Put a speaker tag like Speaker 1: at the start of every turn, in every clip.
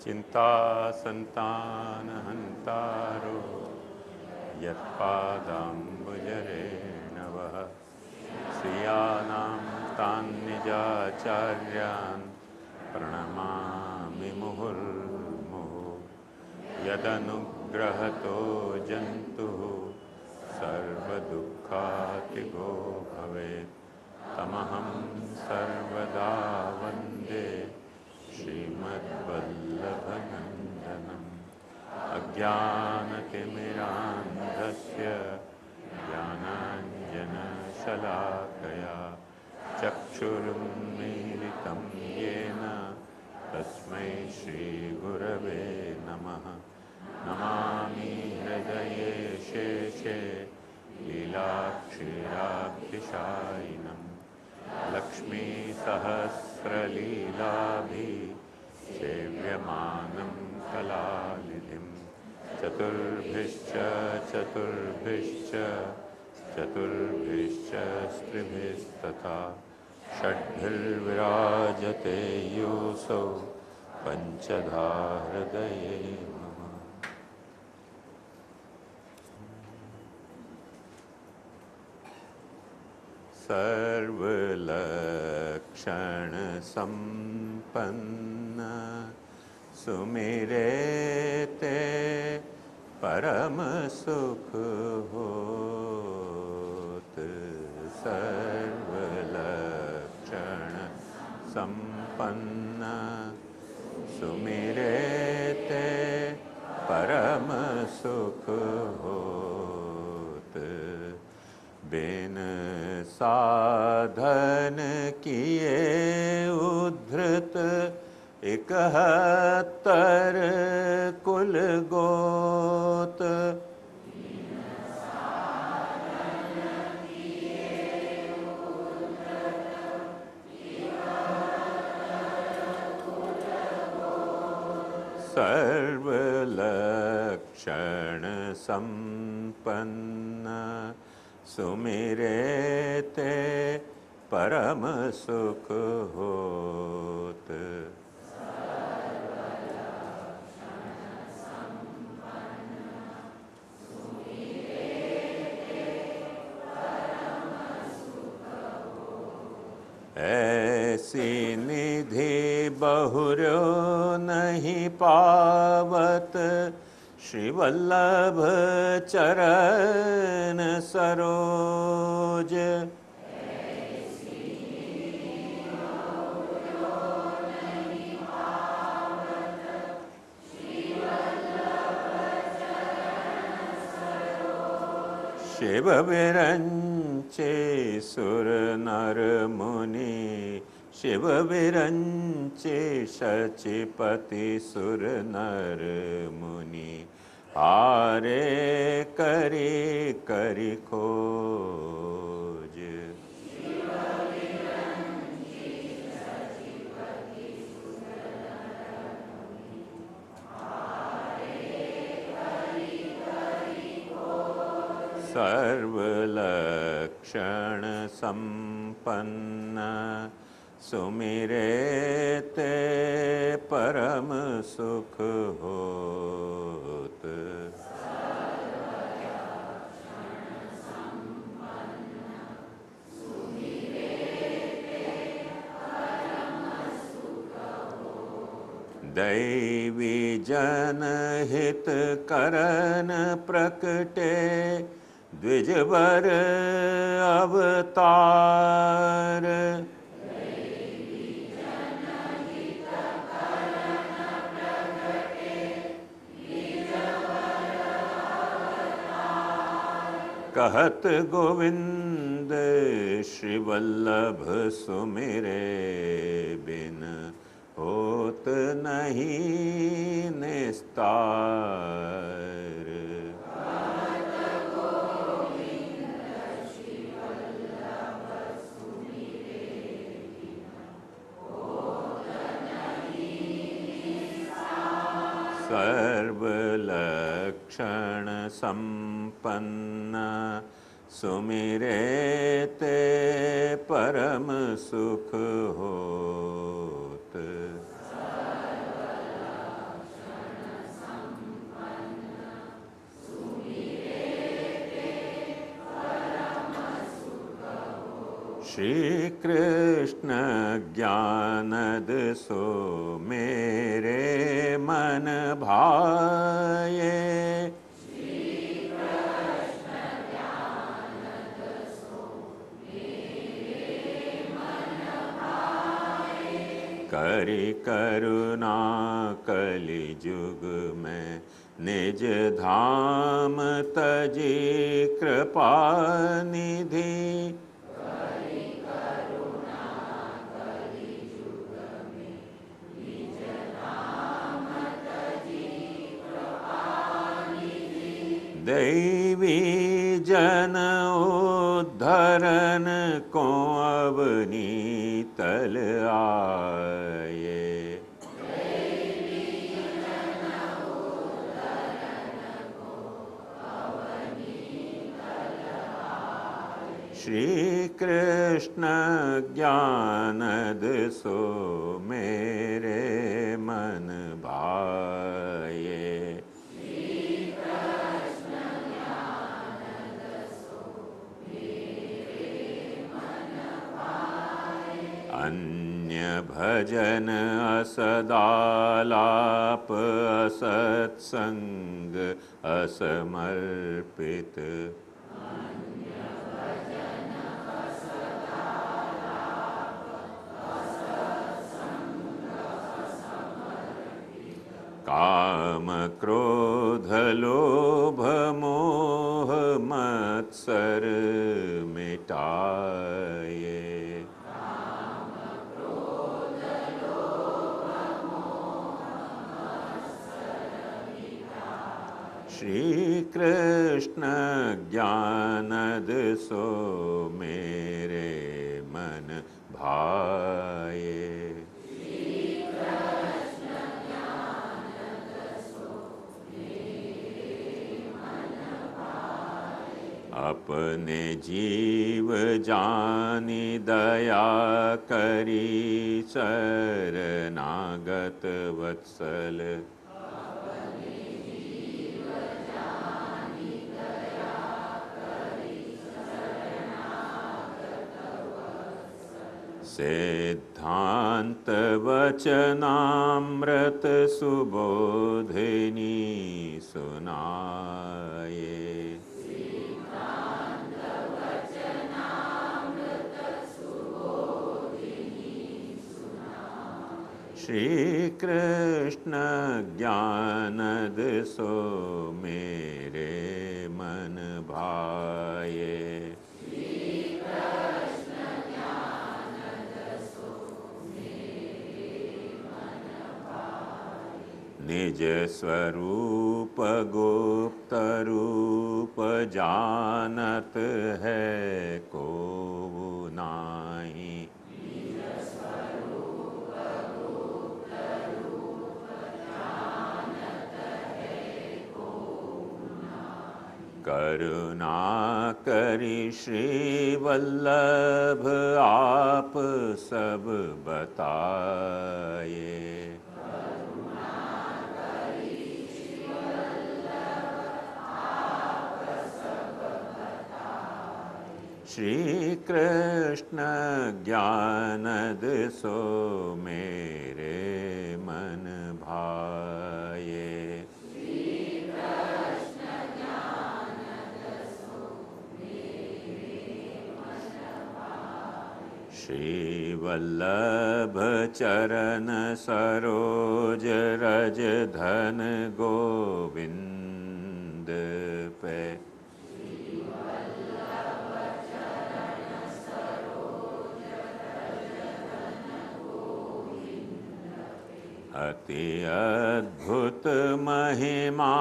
Speaker 1: चिंता संतानहंतारो यत्पादाम्बुजरेणवः श्रियाणां तान्निजाचार्यान् प्रणमामि मुहुर्मुहुः यदनुग्रहतो जन्तुः सर्वदुःखातिगो भवेत् तमहं सर्वदा वन्दे श्रीमद्वल्लभनन्दनम् अज्ञानतिमिरान्धस्य ज्ञानाञ्जनशलाकया चक्षुरुन्मीलितं येन तस्मै श्रीगुरवे नमः। नमामि हृदये शेषे लीलाक्षीराब्धिशायिनं लक्ष्मीसहस्रलीलाभिः सेव्यमानं कलानिधिं चतुर्भिश्च स्त्रिभिस्तथा षड्भिर्विराजते योऽसौ पञ्चधा हृदये मम। सर्वलक्षणसम्पन्न सुमिरेते परम सुख होत। सर्वलक्षण संपन्न सुमिरेते परम सुख होत। बिन साधन किए उद्धृत 71 कुल गोत। सर्वलक्षण संपन्न सुमिरेते परम सुख होत। ऐसी निधि बहुरो नहीं पावत श्रीवल्लभ चरण सरोज। शिव विरंचे सुर नर मुनि शिव विरंचे शचीपति सुर नर मुनि हारे करी करी खोज। सर्वलक्षण संपन्न सुमिरेते परम सुख होत। दैवी जनहित करन प्रकटे द्विजवर अवतार। कहत गोविंद श्री वल्लभ सुमिरे बिन होत नहीं निस्तार। सर्वलक्षण संपन्न सुमिरेते परम सुख होत। श्री कृष्ण ज्ञानद सो मेरे मन भाए। करि करुणा कलि जुग में निज धाम तजी कृपा निधि। दैवी जन उद्धरण को अवनीतल आए। श्री कृष्ण ज्ञानद सो मेरे मन भाए। अन्य भजन असदालाप असत्संग असमर्पित। काम क्रोध लोभ मोह मत्सर मिटाए। श्री कृष्ण ज्ञानद सो मेरे मन भाए। अपने जीव जानि दया करी शरणागत वत्सल। सिद्धांत वचनामृत सुबोधिनी सुनाए। श्री कृष्ण ज्ञानद सो मेरे मन भाए। निज स्वरूप गुप्त रूप जानत है को नाही। करुणा करि श्री वल्लभ आप सब बताए। श्री कृष्ण ज्ञानद सो मेरे मन भाए। श्री वल्लभ चरण सरोज रज धन गोविंद पे। अति अद्भुत महिमा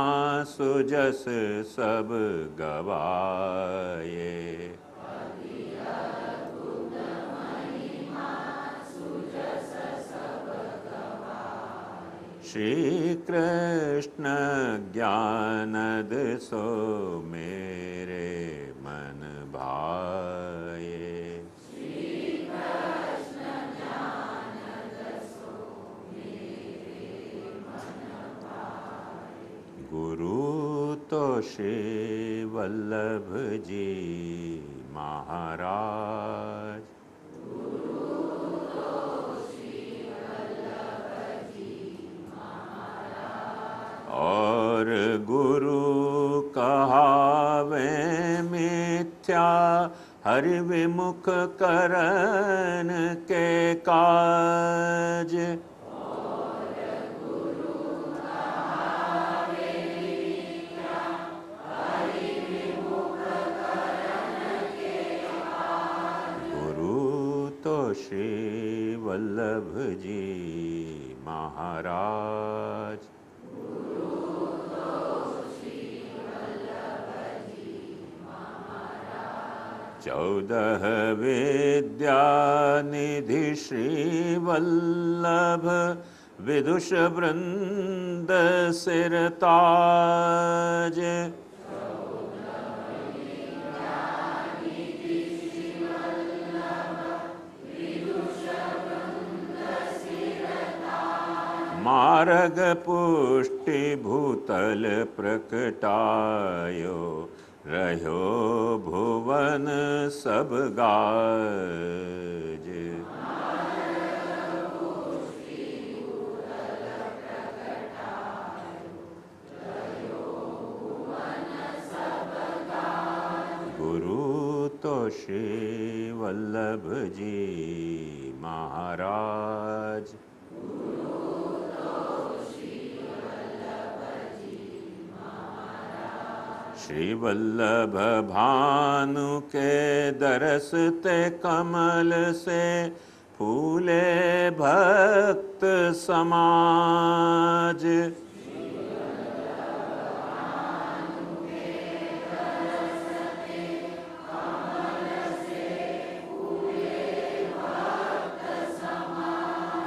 Speaker 1: सुजस सब गवाए। श्री कृष्ण ज्ञानद सो मेरे मन भाए। गुरु तो श्री वल्लभ जी महाराज। हरि विमुख करन के काज। गुरु तो श्री वल्लभ जी महाराज। 14 विद्या निधि श्री वल्लभ विदुष वृंद सिरताज। मार्ग पुष्टि भूतल प्रकटायो रह्यो भुवन सब गाज। गुरु तो श्री वल्लभ जी महाराज। श्री वल्लभ भानु के दरस ते कमल से फूले भक्त समाज।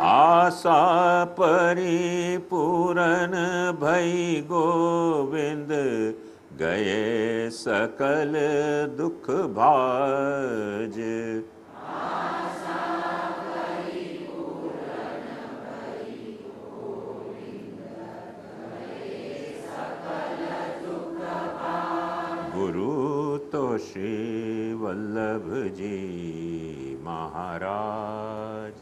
Speaker 1: आशा परिपूरन भई गोविंद गए सकल दुख भाज। गुरु तो श्री वल्लभ जी महाराज।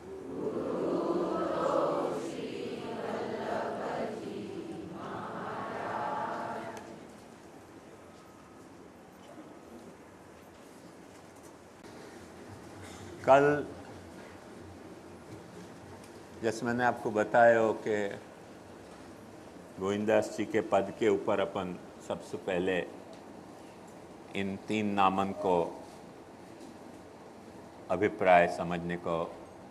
Speaker 1: कल जैसे मैंने आपको बताया हो कि गोविंदास जी के पद के ऊपर अपन सबसे पहले इन 3 नामन को अभिप्राय समझने को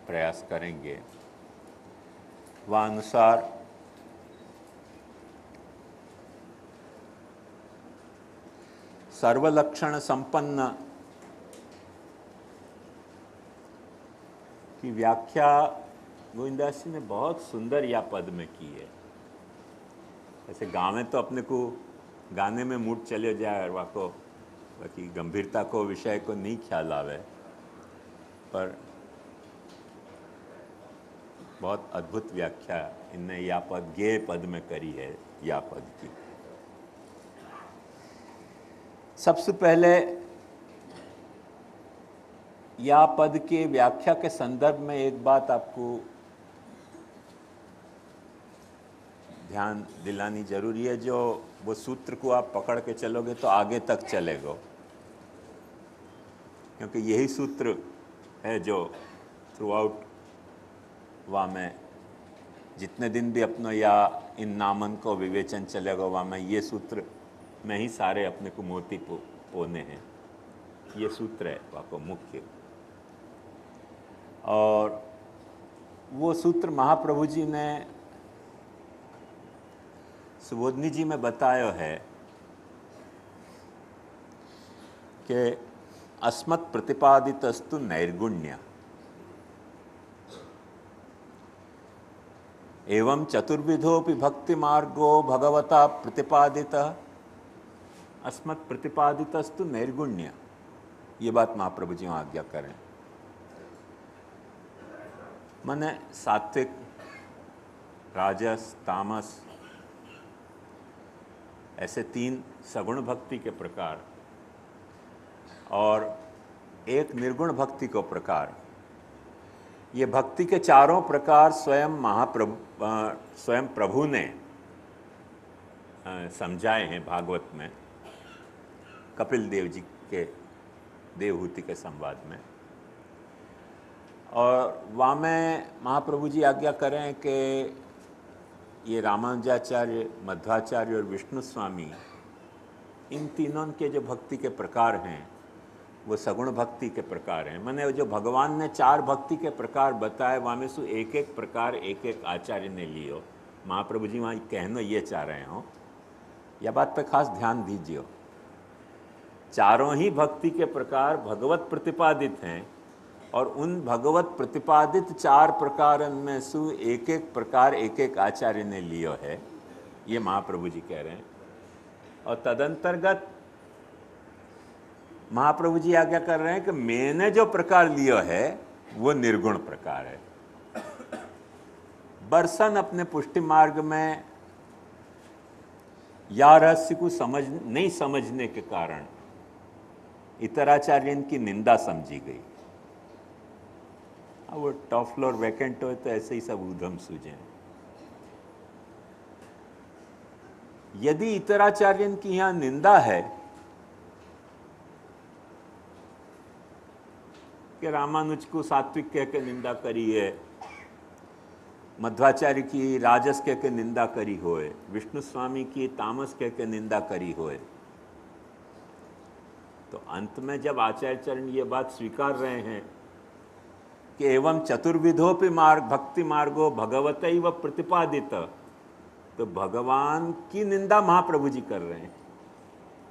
Speaker 1: प्रयास करेंगे। वह अनुसार सर्वलक्षण संपन्न की व्याख्या गोविंदास जी ने बहुत सुंदर या पद में की है। ऐसे गावे तो अपने को गाने में मूड चले जाए और वाको बाकी गंभीरता को विषय को नहीं ख्याल आवे, पर बहुत अद्भुत व्याख्या इनने या पद गे पद में करी है या पद की। सबसे पहले या पद के व्याख्या के संदर्भ में एक बात आपको ध्यान दिलानी जरूरी है। जो वो सूत्र को आप पकड़ के चलोगे तो आगे तक चलेगा, क्योंकि यही सूत्र है जो थ्रू आउट वहाँ में जितने दिन भी अपनो या इन नामन को विवेचन चलेगा वहाँ में ये सूत्र में ही सारे अपने को मोती पोने हैं। ये सूत्र है वहाँ को मुख्य, और वो सूत्र महाप्रभु जी ने सुबोधनी जी में बताया है कि अस्मत् प्रतिपादितस्तु नैर्गुण्य एवं चतुर्विधोपि भक्ति मार्गो भगवता प्रतिपादितः। अस्मत् प्रतिपादितस्तु नैर्गुण्य, ये बात महाप्रभु जी आज्ञा करें। माने सात्विक, राजस, तामस ऐसे 3 सगुण भक्ति के प्रकार और एक निर्गुण भक्ति को प्रकार। ये भक्ति के चारों प्रकार स्वयं स्वयं प्रभु ने समझाए हैं भागवत में, कपिल देव जी के देवहूति के संवाद में। और वहाँ में महाप्रभु जी आज्ञा करें कि ये रामानुजाचार्य, मध्वाचार्य और विष्णु स्वामी, इन तीनों के जो भक्ति के प्रकार हैं वो सगुण भक्ति के प्रकार हैं। मैंने जो भगवान ने 4 भक्ति के प्रकार बताए, वहाँ में से एक एक प्रकार एक एक आचार्य ने लियो। महाप्रभु जी वहाँ कहना ये चाह रहे हो, यह बात पे खास ध्यान दीजिए। चारों ही भक्ति के प्रकार भगवत प्रतिपादित हैं और उन भगवत प्रतिपादित 4 प्रकार में से एक एक प्रकार एक एक आचार्य ने लियो है, ये महाप्रभु जी कह रहे हैं। और तदंतर्गत महाप्रभु जी आज्ञा कर रहे हैं कि मैंने जो प्रकार लियो है वो निर्गुण प्रकार है। बरसन अपने पुष्टि मार्ग में या रहस्य को नहीं समझने के कारण इतराचार्य की निंदा समझी गई। अब वो टॉप फ्लोर वैकेंट हो तो ऐसे ही सब ऊधम सूझे। यदि इतराचार्य की यहां निंदा है कि रामानुज को सात्विक कह के निंदा करी है, मध्वाचार्य की राजस कह के निंदा करी होए, विष्णु स्वामी की तामस कह के निंदा करी होए, तो अंत में जब आचार्य चरण ये बात स्वीकार रहे हैं कि एवं चतुर्विधोपि मार्ग भक्ति मार्गो भगवतैव प्रतिपादित, तो भगवान की निंदा महाप्रभु जी कर रहे हैं।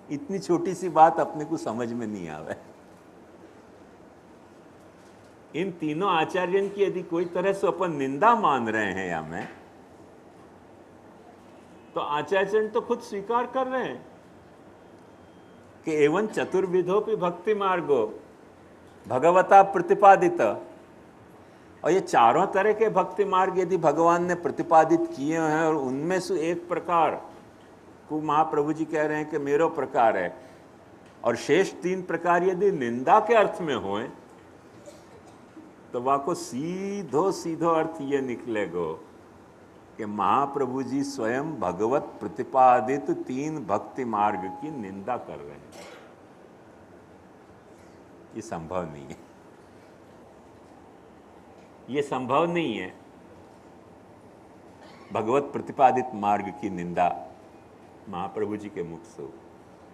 Speaker 1: इतनी छोटी सी बात अपने को समझ में नहीं आवे। इन तीनों आचार्यों की यदि कोई तरह से अपन निंदा मान रहे हैं या में, तो आचार्य तो खुद स्वीकार कर रहे हैं कि एवं चतुर्विधोपि भक्ति मार्गो भगवता प्रतिपादित। और ये चारों तरह के भक्ति मार्ग यदि भगवान ने प्रतिपादित किए हैं और उनमें से एक प्रकार को महाप्रभु जी कह रहे हैं कि मेरो प्रकार है, और शेष 3 प्रकार यदि निंदा के अर्थ में होए, तो वह को सीधो सीधो अर्थ ये निकलेगो कि महाप्रभु जी स्वयं भगवत प्रतिपादित 3 भक्ति मार्ग की निंदा कर रहे हैं। ये संभव नहीं है, ये संभव नहीं है भगवत प्रतिपादित मार्ग की निंदा महाप्रभु जी के मुख से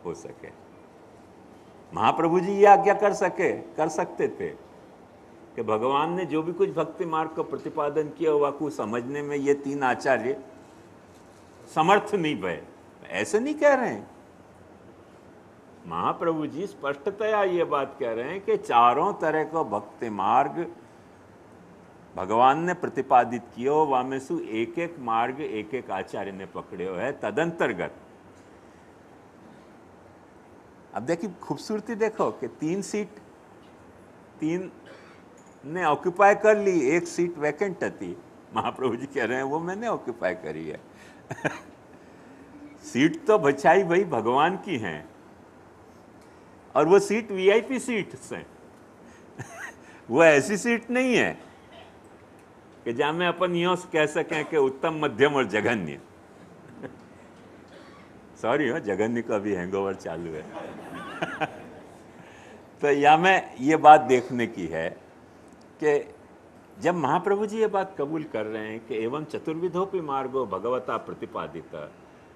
Speaker 1: हो सके। महाप्रभु जी ये आज्ञा कर सकते थे कि भगवान ने जो भी कुछ भक्ति मार्ग का प्रतिपादन किया हुआ को समझने में ये 3 आचार्य समर्थ नहीं भय। ऐसे नहीं कह रहे हैं, महाप्रभु जी स्पष्टतया ये बात कह रहे हैं कि चारों तरह का भक्ति मार्ग भगवान ने प्रतिपादित किया हो, वह में से एक एक मार्ग एक एक आचार्य ने पकड़े हो है। तदंतर्गत अब देखिए खूबसूरती देखो कि 3 सीट 3 ने ऑक्यूपाई कर ली, 1 सीट वैकेंट थी। महाप्रभु जी कह रहे हैं वो मैंने ऑक्यूपाई करी है। सीट तो बचाई भाई भगवान की हैं, और वो सीट वीआईपी सीट है। वो ऐसी सीट नहीं है कि जहां में अपन यूं कह सकें कि उत्तम, मध्यम और जघन्य। सॉरी हो, जघन्य का भी हैंगओवर चालू है। तो यहाँ में ये बात देखने की है कि जब महाप्रभु जी ये बात कबूल कर रहे हैं कि एवं चतुर्विधोपि मार्गो भगवता प्रतिपादित,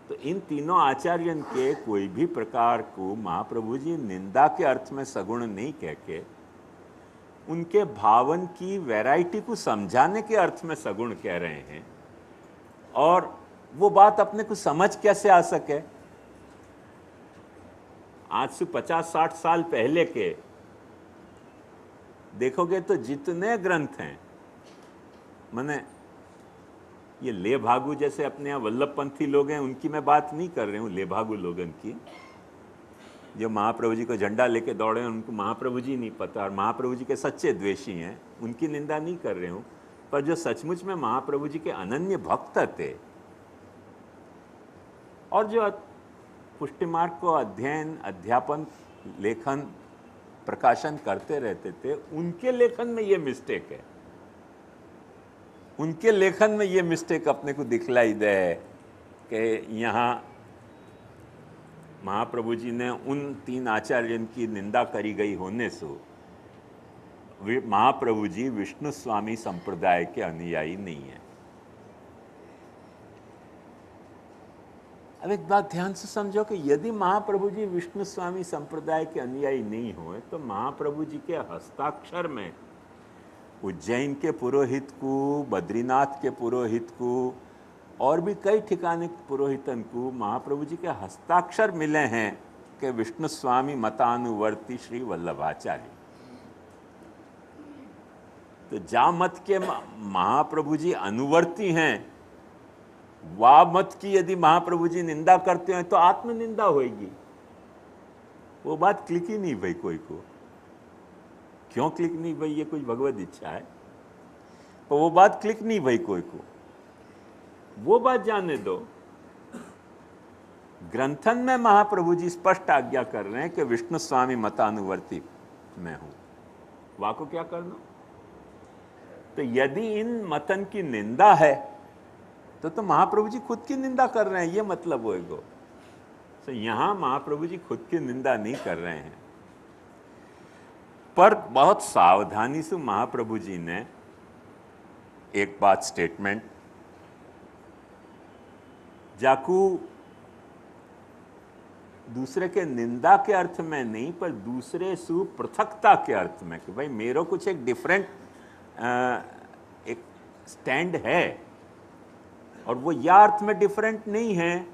Speaker 1: तो इन तीनों आचार्यों के कोई भी प्रकार को महाप्रभु जी निंदा के अर्थ में सगुण नहीं कह के उनके भावन की वैरायटी को समझाने के अर्थ में सगुण कह रहे हैं। और वो बात अपने को समझ कैसे आ सके? आज से 50-60 साल पहले के देखोगे तो जितने ग्रंथ हैं, मैंने ये ले भागु जैसे अपने यहाँ वल्लभपंथी लोग हैं, उनकी मैं बात नहीं कर रही हूँ, ले भागु लोगन की, जो महाप्रभु जी को झंडा लेके दौड़े हैं, उनको महाप्रभु जी नहीं पता और महाप्रभु जी के सच्चे द्वेषी हैं, उनकी निंदा नहीं कर रही हूँ। पर जो सचमुच में महाप्रभु जी के अनन्य भक्त थे और जो पुष्टि मार्ग को अध्ययन, अध्यापन, लेखन, प्रकाशन करते रहते थे, उनके लेखन में ये मिस्टेक है। उनके लेखन में ये मिस्टेक अपने को दिखलाई दे कि यहाँ महाप्रभु जी ने उन 3 आचार्यों की निंदा करी गई होने से महाप्रभु जी विष्णु स्वामी संप्रदाय के अनुयायी नहीं है। अब एक बात ध्यान से समझो कि यदि महाप्रभु जी विष्णु स्वामी संप्रदाय के अनुयायी नहीं हुए तो महाप्रभु जी के हस्ताक्षर में उज्जैन के पुरोहित को, बद्रीनाथ के पुरोहित को और भी कई ठिकाने पुरोहितन को महाप्रभु जी के हस्ताक्षर मिले हैं कि विष्णु स्वामी मतानुवर्ती श्री वल्लभाचार्य। तो जा मत के महाप्रभु जी अनुवर्ती हैं, वा मत की यदि महाप्रभु जी निंदा करते हैं तो आत्मनिंदा होगी। वो बात क्लिक ही नहीं भाई कोई को। क्यों क्लिक नहीं भाई? ये कुछ भगवत इच्छा है, तो वो बात क्लिक नहीं भाई कोई को। वो बात जाने दो। ग्रंथन में महाप्रभु जी स्पष्ट आज्ञा कर रहे हैं कि विष्णु स्वामी मतानुवर्ती मैं हूं। वाह को क्या करना? तो यदि इन मतन की निंदा है तो महाप्रभु जी खुद की निंदा कर रहे हैं, ये मतलब होएगा। तो यहां महाप्रभु जी खुद की निंदा नहीं कर रहे हैं, पर बहुत सावधानी से महाप्रभु जी ने एक बात स्टेटमेंट जाकू दूसरे के निंदा के अर्थ में नहीं, पर दूसरे सु पृथकता के अर्थ में कि भाई मेरो कुछ एक डिफरेंट एक स्टैंड है, और वो या अर्थ में डिफरेंट नहीं है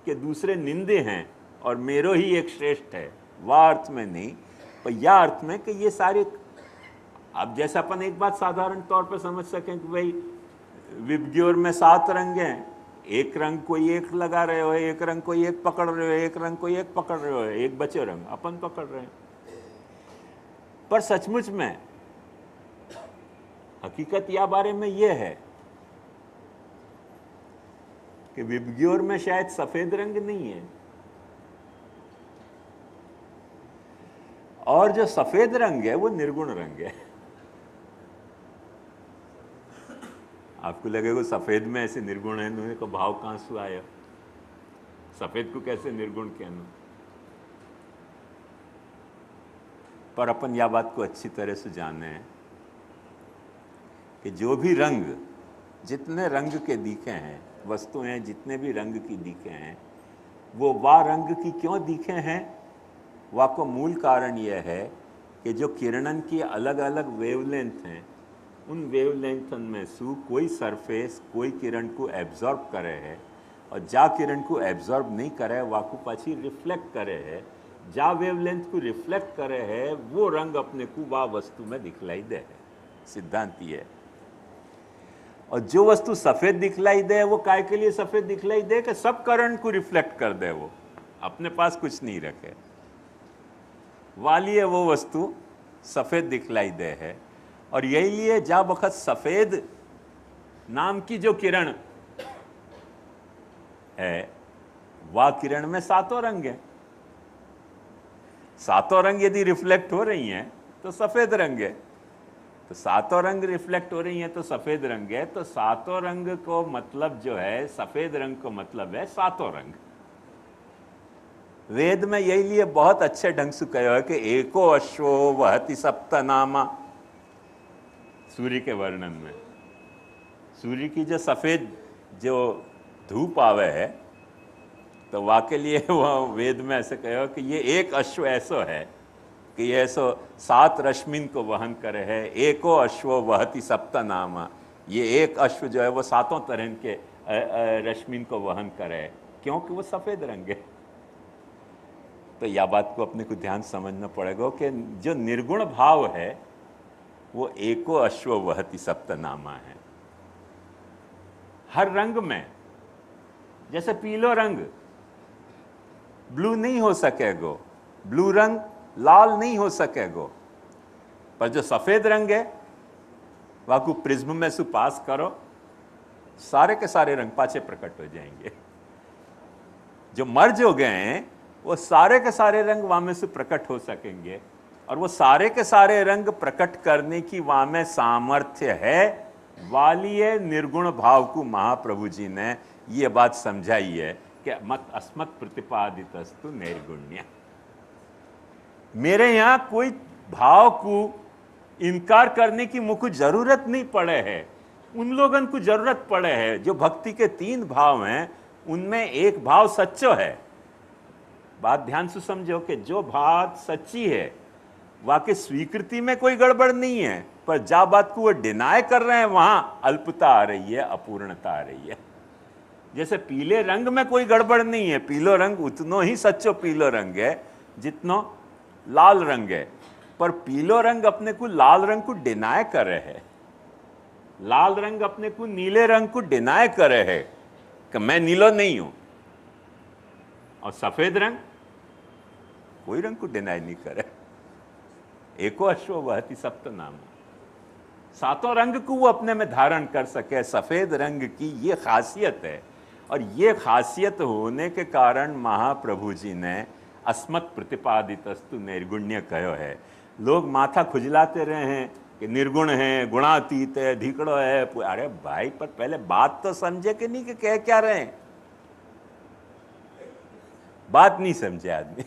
Speaker 1: कि दूसरे निंदे हैं और मेरो ही एक श्रेष्ठ है, वह अर्थ में नहीं, पर यह अर्थ में कि ये सारे, अब जैसे अपन एक बात साधारण तौर पर समझ सकें कि भाई विबग्योर में 7 रंग हैं, एक रंग कोई एक लगा रहे हो, एक रंग कोई एक पकड़ रहे हो, एक रंग कोई एक पकड़ रहे हो, एक बचे रंग अपन पकड़ रहे हैं। पर सचमुच में हकीकत या बारे में यह है कि विबग्योर में शायद सफेद रंग नहीं है, और जो सफेद रंग है वो निर्गुण रंग है। आपको लगेगा सफेद में ऐसे निर्गुण है, उन्होंने को भाव कहां से आया? सफेद को कैसे निर्गुण कहना? पर अपन यह बात को अच्छी तरह से जाने हैं कि जो भी रंग, जितने रंग के दिखे हैं, वस्तुएं जितने भी रंग की दिखे हैं, वो वा रंग की क्यों दिखे हैं? वा को मूल कारण यह है कि जो किरणन की अलग अलग वेवलेंथ हैं, उन वेवलेंथन में सु कोई सरफेस कोई किरण को एब्जॉर्ब करे है, और जा किरण को एब्जॉर्ब नहीं करे वा को पाछी रिफ्लेक्ट करे है। जा वेवलेंथ को रिफ्लेक्ट करे है वो रंग अपने को वा वस्तु में दिखलाई दे है। सिद्धांत ये है। और जो वस्तु सफेद दिखलाई दे वो काय के लिए सफेद दिखलाई दे कि सब करंट को रिफ्लेक्ट कर दे, वो अपने पास कुछ नहीं रखे, वाली वो वस्तु सफेद दिखलाई दे है। और यही लिए जा वक्त सफेद नाम की जो किरण है, वह किरण में 7 रंग है। 7 रंग यदि रिफ्लेक्ट हो रही हैं तो सफेद रंग है, तो 7 रंग रिफ्लेक्ट हो रही हैं तो सफेद रंग है। तो 7 रंग को मतलब जो है, सफेद रंग को मतलब है 7 रंग। वेद में यही लिए बहुत अच्छे ढंग से कहा है कि एको अश्वो वहति सप्तनामा। सूर्य के वर्णन में सूर्य की जो सफेद जो धूप आवे है, तो वाके लिए वह वेद में ऐसे कहो कि ये एक अश्व ऐसो है कि ये ऐसो 7 रश्मिन को वहन करे है। एको अश्वो वहति सप्तनामा, ये एक अश्व जो है वो 7 तरह के रश्मिन को वहन करे है, क्योंकि वो सफेद रंग है। तो यह बात को अपने को ध्यान समझना पड़ेगा कि जो निर्गुण भाव है वो एको अश्व वहति सप्तनामा है। हर रंग में, जैसे पीलो रंग ब्लू नहीं हो सकेगो, ब्लू रंग लाल नहीं हो सकेगो, पर जो सफेद रंग है वह को प्रिज्म में से पास करो, सारे के सारे रंग पाछे प्रकट हो जाएंगे। जो मर्ज हो गए हैं वो सारे के सारे रंग वहां में से प्रकट हो सकेंगे, और वो सारे के सारे रंग प्रकट करने की वहां में सामर्थ्य है। वाली निर्गुण भाव को महाप्रभु जी ने ये बात समझाई है क्या मत अस्मत् प्रतिपादितस्तु निर्गुण्य। मेरे यहां कोई भाव को इनकार करने की मुझको जरूरत नहीं पड़े है, उन लोगों को जरूरत पड़े है जो भक्ति के 3 भाव हैं, उनमें एक भाव सच्चो है। बात ध्यान से समझो कि जो बात सच्ची है वाकई स्वीकृति में कोई गड़बड़ नहीं है, पर जा बात को वो डिनाय कर रहे हैं वहां अल्पता आ रही है, अपूर्णता आ रही है। जैसे पीले रंग में कोई गड़बड़ नहीं है, पीलो रंग उतनो ही सच्चो पीलो रंग है जितनो लाल रंग है, पर पीलो रंग अपने को लाल रंग को डिनाय करे है, लाल रंग अपने को नीले रंग को डिनाय करे है कि मैं नीलो नहीं हूं, और सफेद रंग कोई रंग को डिनाय नहीं करे। एको अश्व वहति सप्त नाम, सातों रंग को वो अपने में धारण कर सके। सफेद रंग की ये खासियत है, और ये खासियत होने के कारण महाप्रभु जी ने अस्मत् प्रतिपादितस्तु निर्गुण्य कहो है। लोग माथा खुजलाते रहे हैं कि निर्गुण है, गुणातीत है, धिकड़ो है। अरे भाई, पर पहले बात तो समझे कि नहीं कि कह क्या रहे हैं। बात नहीं समझे आदमी,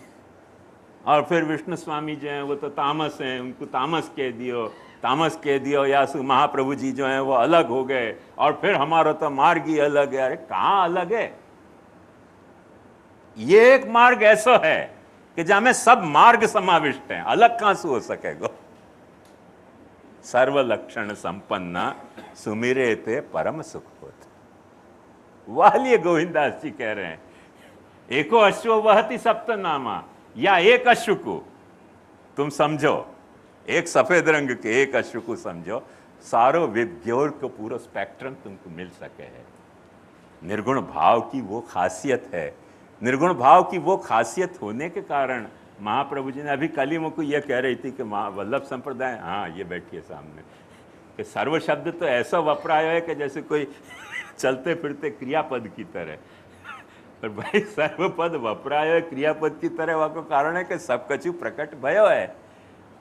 Speaker 1: और फिर विष्णु स्वामी जो हैं वो तो तामस हैं, उनको तामस कह दियो, या महाप्रभु जी जो हैं वो अलग हो गए, और फिर हमारा तो मार्ग ही अलग है। अरे कहाँ अलग है? ये एक मार्ग ऐसा है कि जहां में सब मार्ग समाविष्ट हैं, अलग कहां से हो सकेगा? सर्व लक्षण संपन्न सुमिरे ते परम सुख होत। वालिए गोविंदास जी कह रहे हैं, एको अश्व वहति सप्त नामा, या एक अश्व को तुम समझो, एक सफेद रंग के एक अश्व को समझो, सारो विज्ञोर को पूरा स्पेक्ट्रम तुमको मिल सके है। निर्गुण भाव की वो खासियत है। निर्गुण भाव की वो खासियत होने के कारण महाप्रभु जी ने, अभी कल ही मुझको ये कह रही थी कि वल्लभ संप्रदाय, हाँ ये बैठिए सामने, कि सर्व शब्द तो ऐसा वपराय है कि जैसे कोई चलते फिरते क्रियापद की तरह। पर भाई सर्वपद वपराय क्रियापद की तरह वाको कारण है कि सब कछु प्रकट भयो है,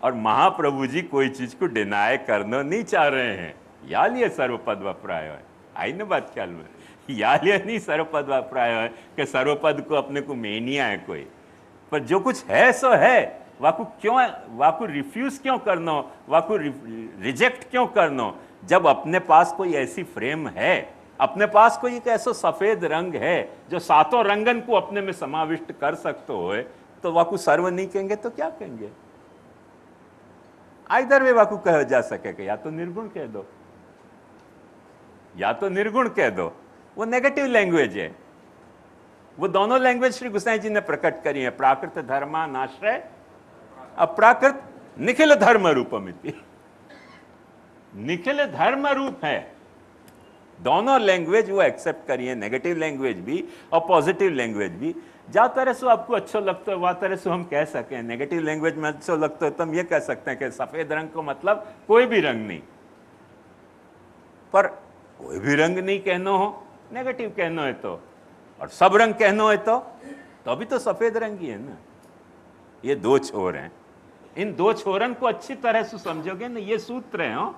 Speaker 1: और महाप्रभु जी कोई चीज को डिनाय करना नहीं चाह रहे हैं। या लिए सर्वपद वपराय है, आई ना बात ख्याल में? या लिए नहीं सर्वपद वपराय है कि सर्वपद को अपने को मेनिया है कोई, पर जो कुछ है सो है, वाको रिफ्यूज क्यों करना, वाको रिजेक्ट क्यों करना? जब अपने पास कोई ऐसी फ्रेम है, अपने पास कोई एक ऐसा सफेद रंग है जो सातों रंगन को अपने में समाविष्ट कर सकते हो, तो वाकु सर्व नहीं कहेंगे तो क्या कहेंगे? आइदर वे वाकु कहा जा सके, या तो निर्गुण कह दो, या तो निर्गुण कह दो। वो नेगेटिव लैंग्वेज है। वो दोनों लैंग्वेज श्री गोसाई जी ने प्रकट करी है। प्राकृत धर्मा नाश्रय अप्राकृत निखिल धर्म रूपमिति। निखिल धर्म रूप है। दोनों लैंग्वेज वो एक्सेप्ट करी है, नेगेटिव लैंग्वेज भी और पॉजिटिव लैंग्वेज भी। जा तरह से आपको अच्छा लगता है वह तरह से हम कह सकें। नेगेटिव लैंग्वेज में अच्छा लगता है तो हम ये कह सकते हैं कि सफेद रंग को मतलब कोई भी रंग नहीं, पर कोई भी रंग नहीं कहना हो, नेगेटिव कहना है तो, और सब रंग कहना है तो अभी तो सफेद रंग ही है ना। ये दो छोर हैं। इन दो छोरन को अच्छी तरह से समझोगे ना, ये सूत्र है। हो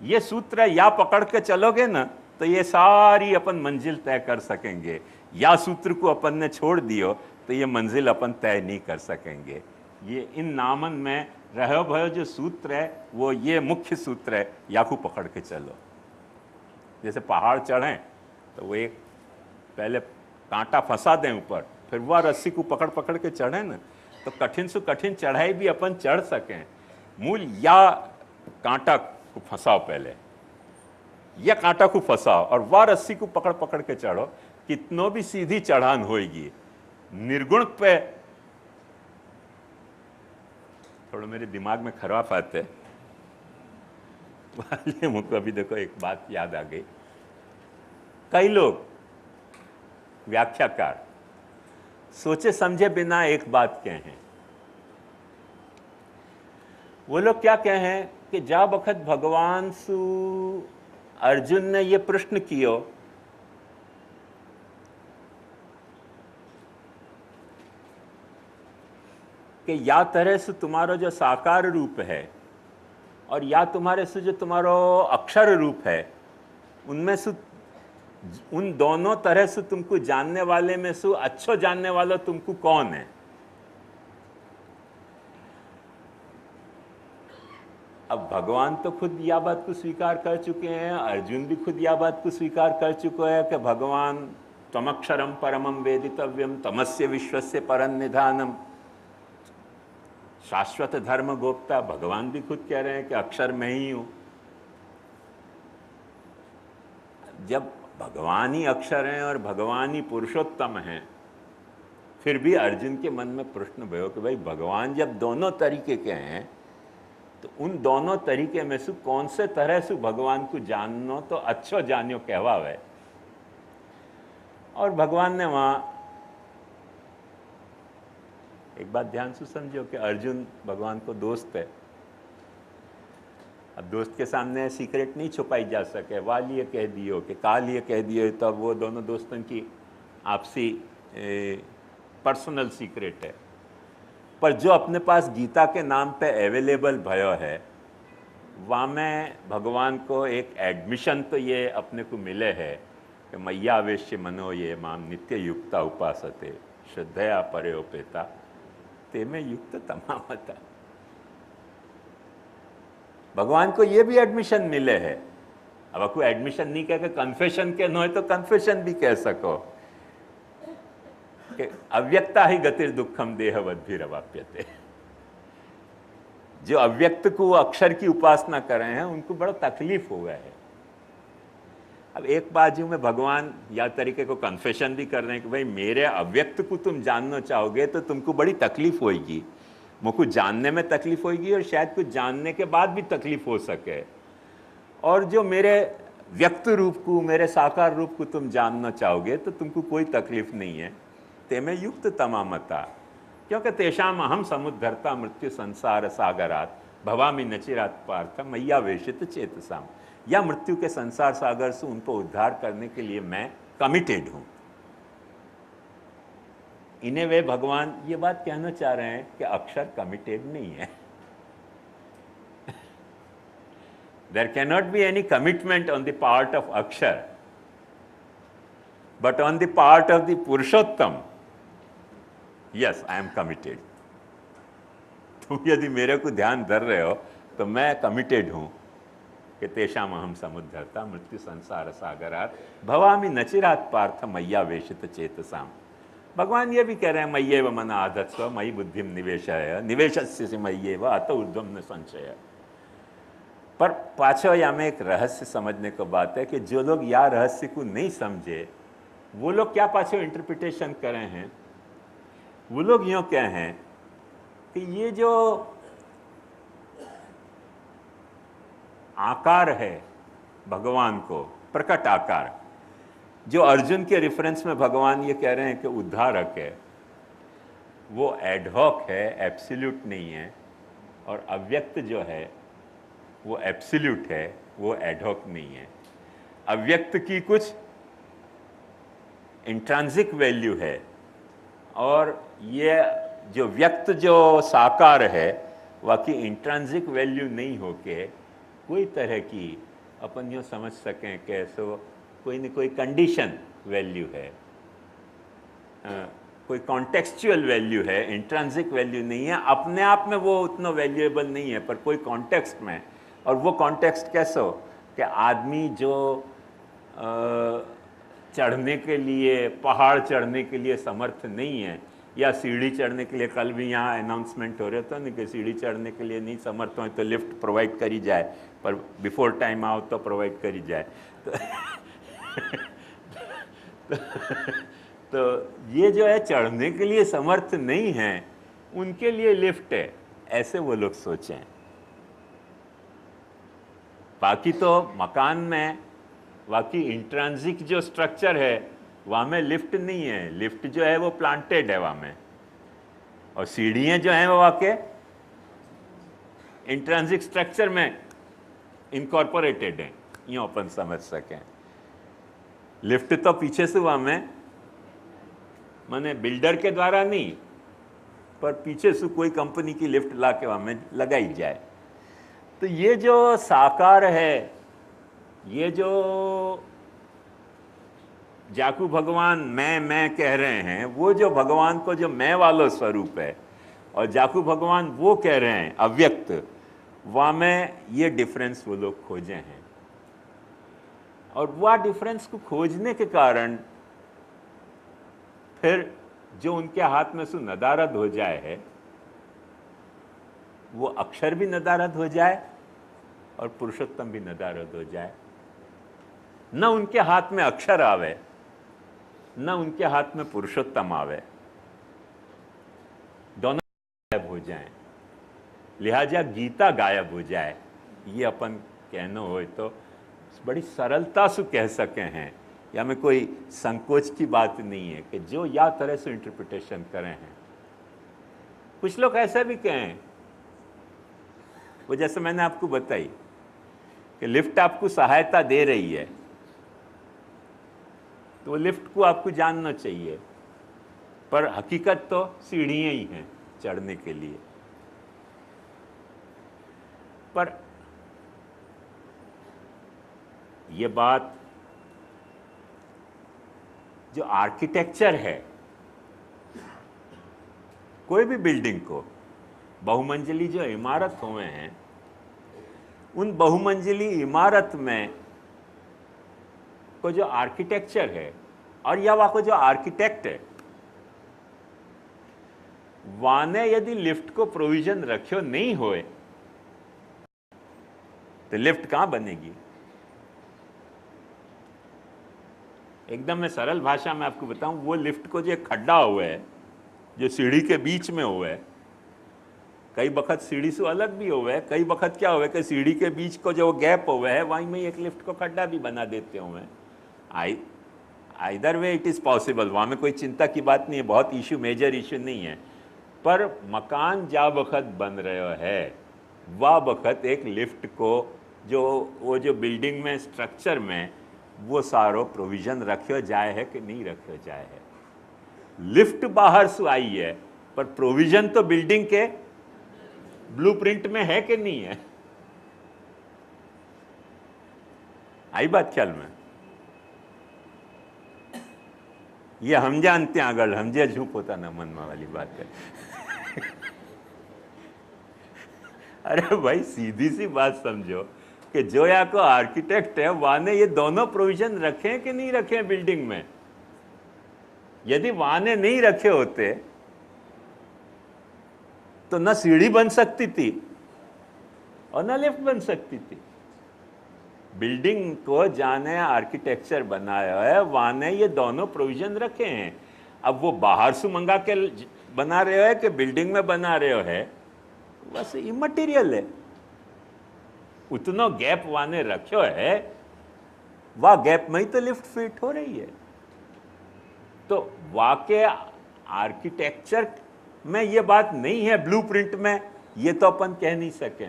Speaker 1: ये सूत्र या पकड़ के चलोगे ना तो ये सारी अपन मंजिल तय कर सकेंगे। या सूत्र को अपन ने छोड़ दियो तो ये मंजिल अपन तय नहीं कर सकेंगे। ये इन नामन में रहो भयो जो सूत्र है वो ये मुख्य सूत्र है, या को पकड़ के चलो। जैसे पहाड़ चढ़ें तो वो एक पहले कांटा फंसा दें ऊपर, फिर वह रस्सी को पकड़ पकड़ के चढ़े ना, तो कठिन से कठिन चढ़ाई भी अपन चढ़ सकें। मूल या कांटा को फंसाओ, पहले या कांटा को फंसाओ और वह रस्सी को पकड़ पकड़ के चढ़ो, कितनों भी सीधी चढ़ान होगी। निर्गुण पे थोड़ा मेरे दिमाग में खराब बात है, मुझको अभी देखो एक बात याद आ गई। कई लोग व्याख्याकार सोचे समझे बिना एक बात कहें। वो लोग क्या कहें कि जा बखत भगवान सु अर्जुन ने ये प्रश्न कियो कि या तरह से तुम्हारा जो साकार रूप है और या तुम्हारे से जो तुम्हारा अक्षर रूप है, उनमें से उन दोनों तरह से तुमको जानने वाले में से अच्छो जानने वाला तुमको कौन है? अब भगवान तो खुद यह बात को स्वीकार कर चुके हैं, अर्जुन भी खुद यह बात को स्वीकार कर चुका है कि भगवान त्वमक्षरम परमम वेदितव्यम तमस्य विश्वस्य परम निधानम, शाश्वत धर्म गोप्ता। भगवान भी खुद कह रहे हैं कि अक्षर मैं ही हूं। जब भगवान ही अक्षर हैं और भगवान ही पुरुषोत्तम हैं, फिर भी अर्जुन के मन में प्रश्न भयो कि भाई भगवान जब दोनों तरीके के हैं तो उन दोनों तरीके में से कौन से तरह से भगवान को जाननो तो अच्छो जानियो कहवावे। और भगवान ने वहां एक बात ध्यान से समझो कि अर्जुन भगवान को दोस्त है। अब दोस्त के सामने सीक्रेट नहीं छुपाई जा सके, वाल ये कह दियो कि काल ये कह दियो, तब वो दोनों दोस्तों की आपसी पर्सनल सीक्रेट है। पर जो अपने पास गीता के नाम पे अवेलेबल भयो है, वहाँ में भगवान को एक एडमिशन तो ये अपने को मिले है कि मैया आवेश्य मनो ये माम नित्य युक्ता उपासते श्रद्धया परेओपेता ते में युक्त तमामता। भगवान को ये भी एडमिशन मिले है। अब आपको एडमिशन नहीं कह के कन्फेशन के नो है तो कन्फेशन भी कह सको कि अव्यक्ता ही गतिर दुखम देहवद्भिरवाप्यते। जो अव्यक्त को अक्षर की उपासना कर रहे हैं उनको बड़ा तकलीफ हुआ है। अब एक बाजू में भगवान या तरीके को कन्फेशन भी कर रहे हैं कि भाई मेरे अव्यक्त को तुम जानना चाहोगे तो तुमको बड़ी तकलीफ होगी, मुझको जानने में तकलीफ होगी और शायद कुछ जानने के बाद भी तकलीफ हो सके। और जो मेरे व्यक्त रूप को, मेरे साकार रूप को तुम जानना चाहोगे तो तुमको कोई तकलीफ नहीं है। ते में युक्त तमामता, क्योंकि तेषाम अहम समुद्धरता मृत्यु संसार सागरात भवामि नचिरात पार्थ मैया वेशित चेतसाम। या मृत्यु के संसार सागर से उनको उद्धार करने के लिए मैं कमिटेड हूं। इन्हें वे भगवान ये बात कहना चाह रहे हैं कि अक्षर कमिटेड नहीं है। There cannot be any commitment on the part of Akshar, but on the part of the Purushottam, yes, I am committed. तुम यदि मेरे को ध्यान धर रहे हो तो मैं कमिटेड हूं कि तेषाम अहम समुद्धरता मृत्यु संसार सागरात भवामि नचिरात पार्थ मैया वेशित चेतसाम। भगवान ये भी कह रहे हैं मय्येव मन आधत्स्व मयि बुद्धिम निवेशय निवेशस्य मय्येव अत ऊर्ध्वं न संशय। पर पाछो या में एक रहस्य समझने को बात है कि जो लोग या रहस्य को नहीं समझे वो लोग क्या पाछो इंटरप्रिटेशन कर रहे हैं। वो लोग यूँ कह हैं कि ये जो आकार है भगवान को, प्रकट आकार, जो अर्जुन के रेफरेंस में भगवान ये कह रहे हैं कि उद्धारक है, वो एडहॉक है, एब्सोल्यूट नहीं है। और अव्यक्त जो है वो एब्सोल्यूट है, वो एडहॉक नहीं है। अव्यक्त की कुछ इंट्रांसिक वैल्यू है और ये जो व्यक्त जो साकार है वाकई इंट्रांसिक वैल्यू नहीं होके कोई तरह की अपन यूँ समझ सकें कैसे कोई न कोई कंडीशन वैल्यू है, कोई कॉन्टेक्सचुअल वैल्यू है, इंट्रांसिक वैल्यू नहीं है। अपने आप में वो उतना वैल्यूएबल नहीं है पर कोई कॉन्टेक्स्ट में, और वो कॉन्टेक्स्ट कैसे हो कि आदमी जो चढ़ने के लिए, पहाड़ चढ़ने के लिए समर्थ नहीं है या सीढ़ी चढ़ने के लिए, कल भी यहाँ अनाउंसमेंट हो रहा था ना कि सीढ़ी चढ़ने के लिए नहीं समर्थ हो तो लिफ्ट प्रोवाइड करी जाए, पर बिफोर टाइम आओ तो प्रोवाइड करी जाए। तो ये जो है चढ़ने के लिए समर्थ नहीं है उनके लिए लिफ्ट है, ऐसे वो लोग सोचें। बाकी तो मकान में बाकी इंट्रांसिक जो स्ट्रक्चर है वहाँ में लिफ्ट नहीं है, लिफ्ट जो है वो प्लांटेड है वहाँ में, और सीढ़ियाँ जो हैं वो वाके इंट्रांसिक स्ट्रक्चर में इनकॉर्पोरेटेड हैं, यूँ अपन समझ सकें। लिफ्ट तो पीछे से वहाँ में माने बिल्डर के द्वारा नहीं पर पीछे से कोई कंपनी की लिफ्ट ला के वहाँ में लगाई जाए। तो ये जो साकार है, ये जो जाकू भगवान मैं कह रहे हैं, वो जो भगवान को जो मैं वाला स्वरूप है, और जाकू भगवान वो कह रहे हैं अव्यक्त, वहाँ में ये डिफरेंस वो लोग खोजे हैं। और वह डिफरेंस को खोजने के कारण फिर जो उनके हाथ में सु नदारद हो जाए है, वो अक्षर भी नदारद हो जाए और पुरुषोत्तम भी नदारद हो जाए। न उनके हाथ में अक्षर आवे, न उनके हाथ में पुरुषोत्तम आवे, दोनों गायब हो जाएं, लिहाजा गीता गायब हो जाए। ये अपन कहनो हो तो बड़ी सरलता से कह सके हैं, या में कोई संकोच की बात नहीं है कि जो या तरह से इंटरप्रिटेशन करें हैं। कुछ लोग ऐसा भी कहें, वो जैसे मैंने आपको बताई कि लिफ्ट आपको सहायता दे रही है, तो वो लिफ्ट को आपको जानना चाहिए, पर हकीकत तो सीढ़ियां ही हैं चढ़ने के लिए। पर ये बात जो आर्किटेक्चर है, कोई भी बिल्डिंग को, बहुमंजिली जो इमारत हुए हैं, उन बहुमंजिली इमारत में को जो आर्किटेक्चर है और या वहाँ को जो आर्किटेक्ट है, वाने यदि लिफ्ट को प्रोविजन रखियो नहीं होए तो लिफ्ट कहाँ बनेगी। एकदम मैं सरल भाषा में आपको बताऊं, वो लिफ्ट को जो खड्डा हुआ है, जो सीढ़ी के बीच में हुआ है, कई बखत सीढ़ी से अलग भी हुआ है, कई बखत क्या हुआ है कि सीढ़ी के बीच को जो गैप हुआ है, वहीं में एक लिफ्ट को खड्डा भी बना देते हुए हैं। Either way it is possible, वहाँ में कोई चिंता की बात नहीं है, बहुत इशू, मेजर इशू नहीं है। पर मकान जा बखत बन रहे है, वह बखत एक लिफ्ट को जो वो जो बिल्डिंग में स्ट्रक्चर में वो सारो प्रोविजन रखियो जाए है कि नहीं रखियो जाए है। लिफ्ट बाहर से आई है, पर प्रोविजन तो बिल्डिंग के ब्लूप्रिंट में है कि नहीं है। आई बात ख्याल में? ये हम जानते हैं, अगर हम जे झूप होता ना मन में वाली बात है। अरे भाई सीधी सी बात समझो कि जो या को आर्किटेक्ट है, वाने ये दोनों प्रोविजन रखे कि नहीं रखे बिल्डिंग में। यदि वाने नहीं रखे होते तो न सीढ़ी बन सकती थी और न लिफ्ट बन सकती थी। बिल्डिंग को जाने आर्किटेक्चर बनाया है, वाने ये दोनों प्रोविजन रखे हैं। अब वो बाहर से मंगा के बना रहे हो कि बिल्डिंग में बना रहे हो है, बस इमटीरियल है। उतना गैप वाने रखो है, वह गैप में ही तो लिफ्ट फिट हो रही है। तो वाकई आर्किटेक्चर में ये बात नहीं है, ब्लूप्रिंट में ये तो अपन कह नहीं सके।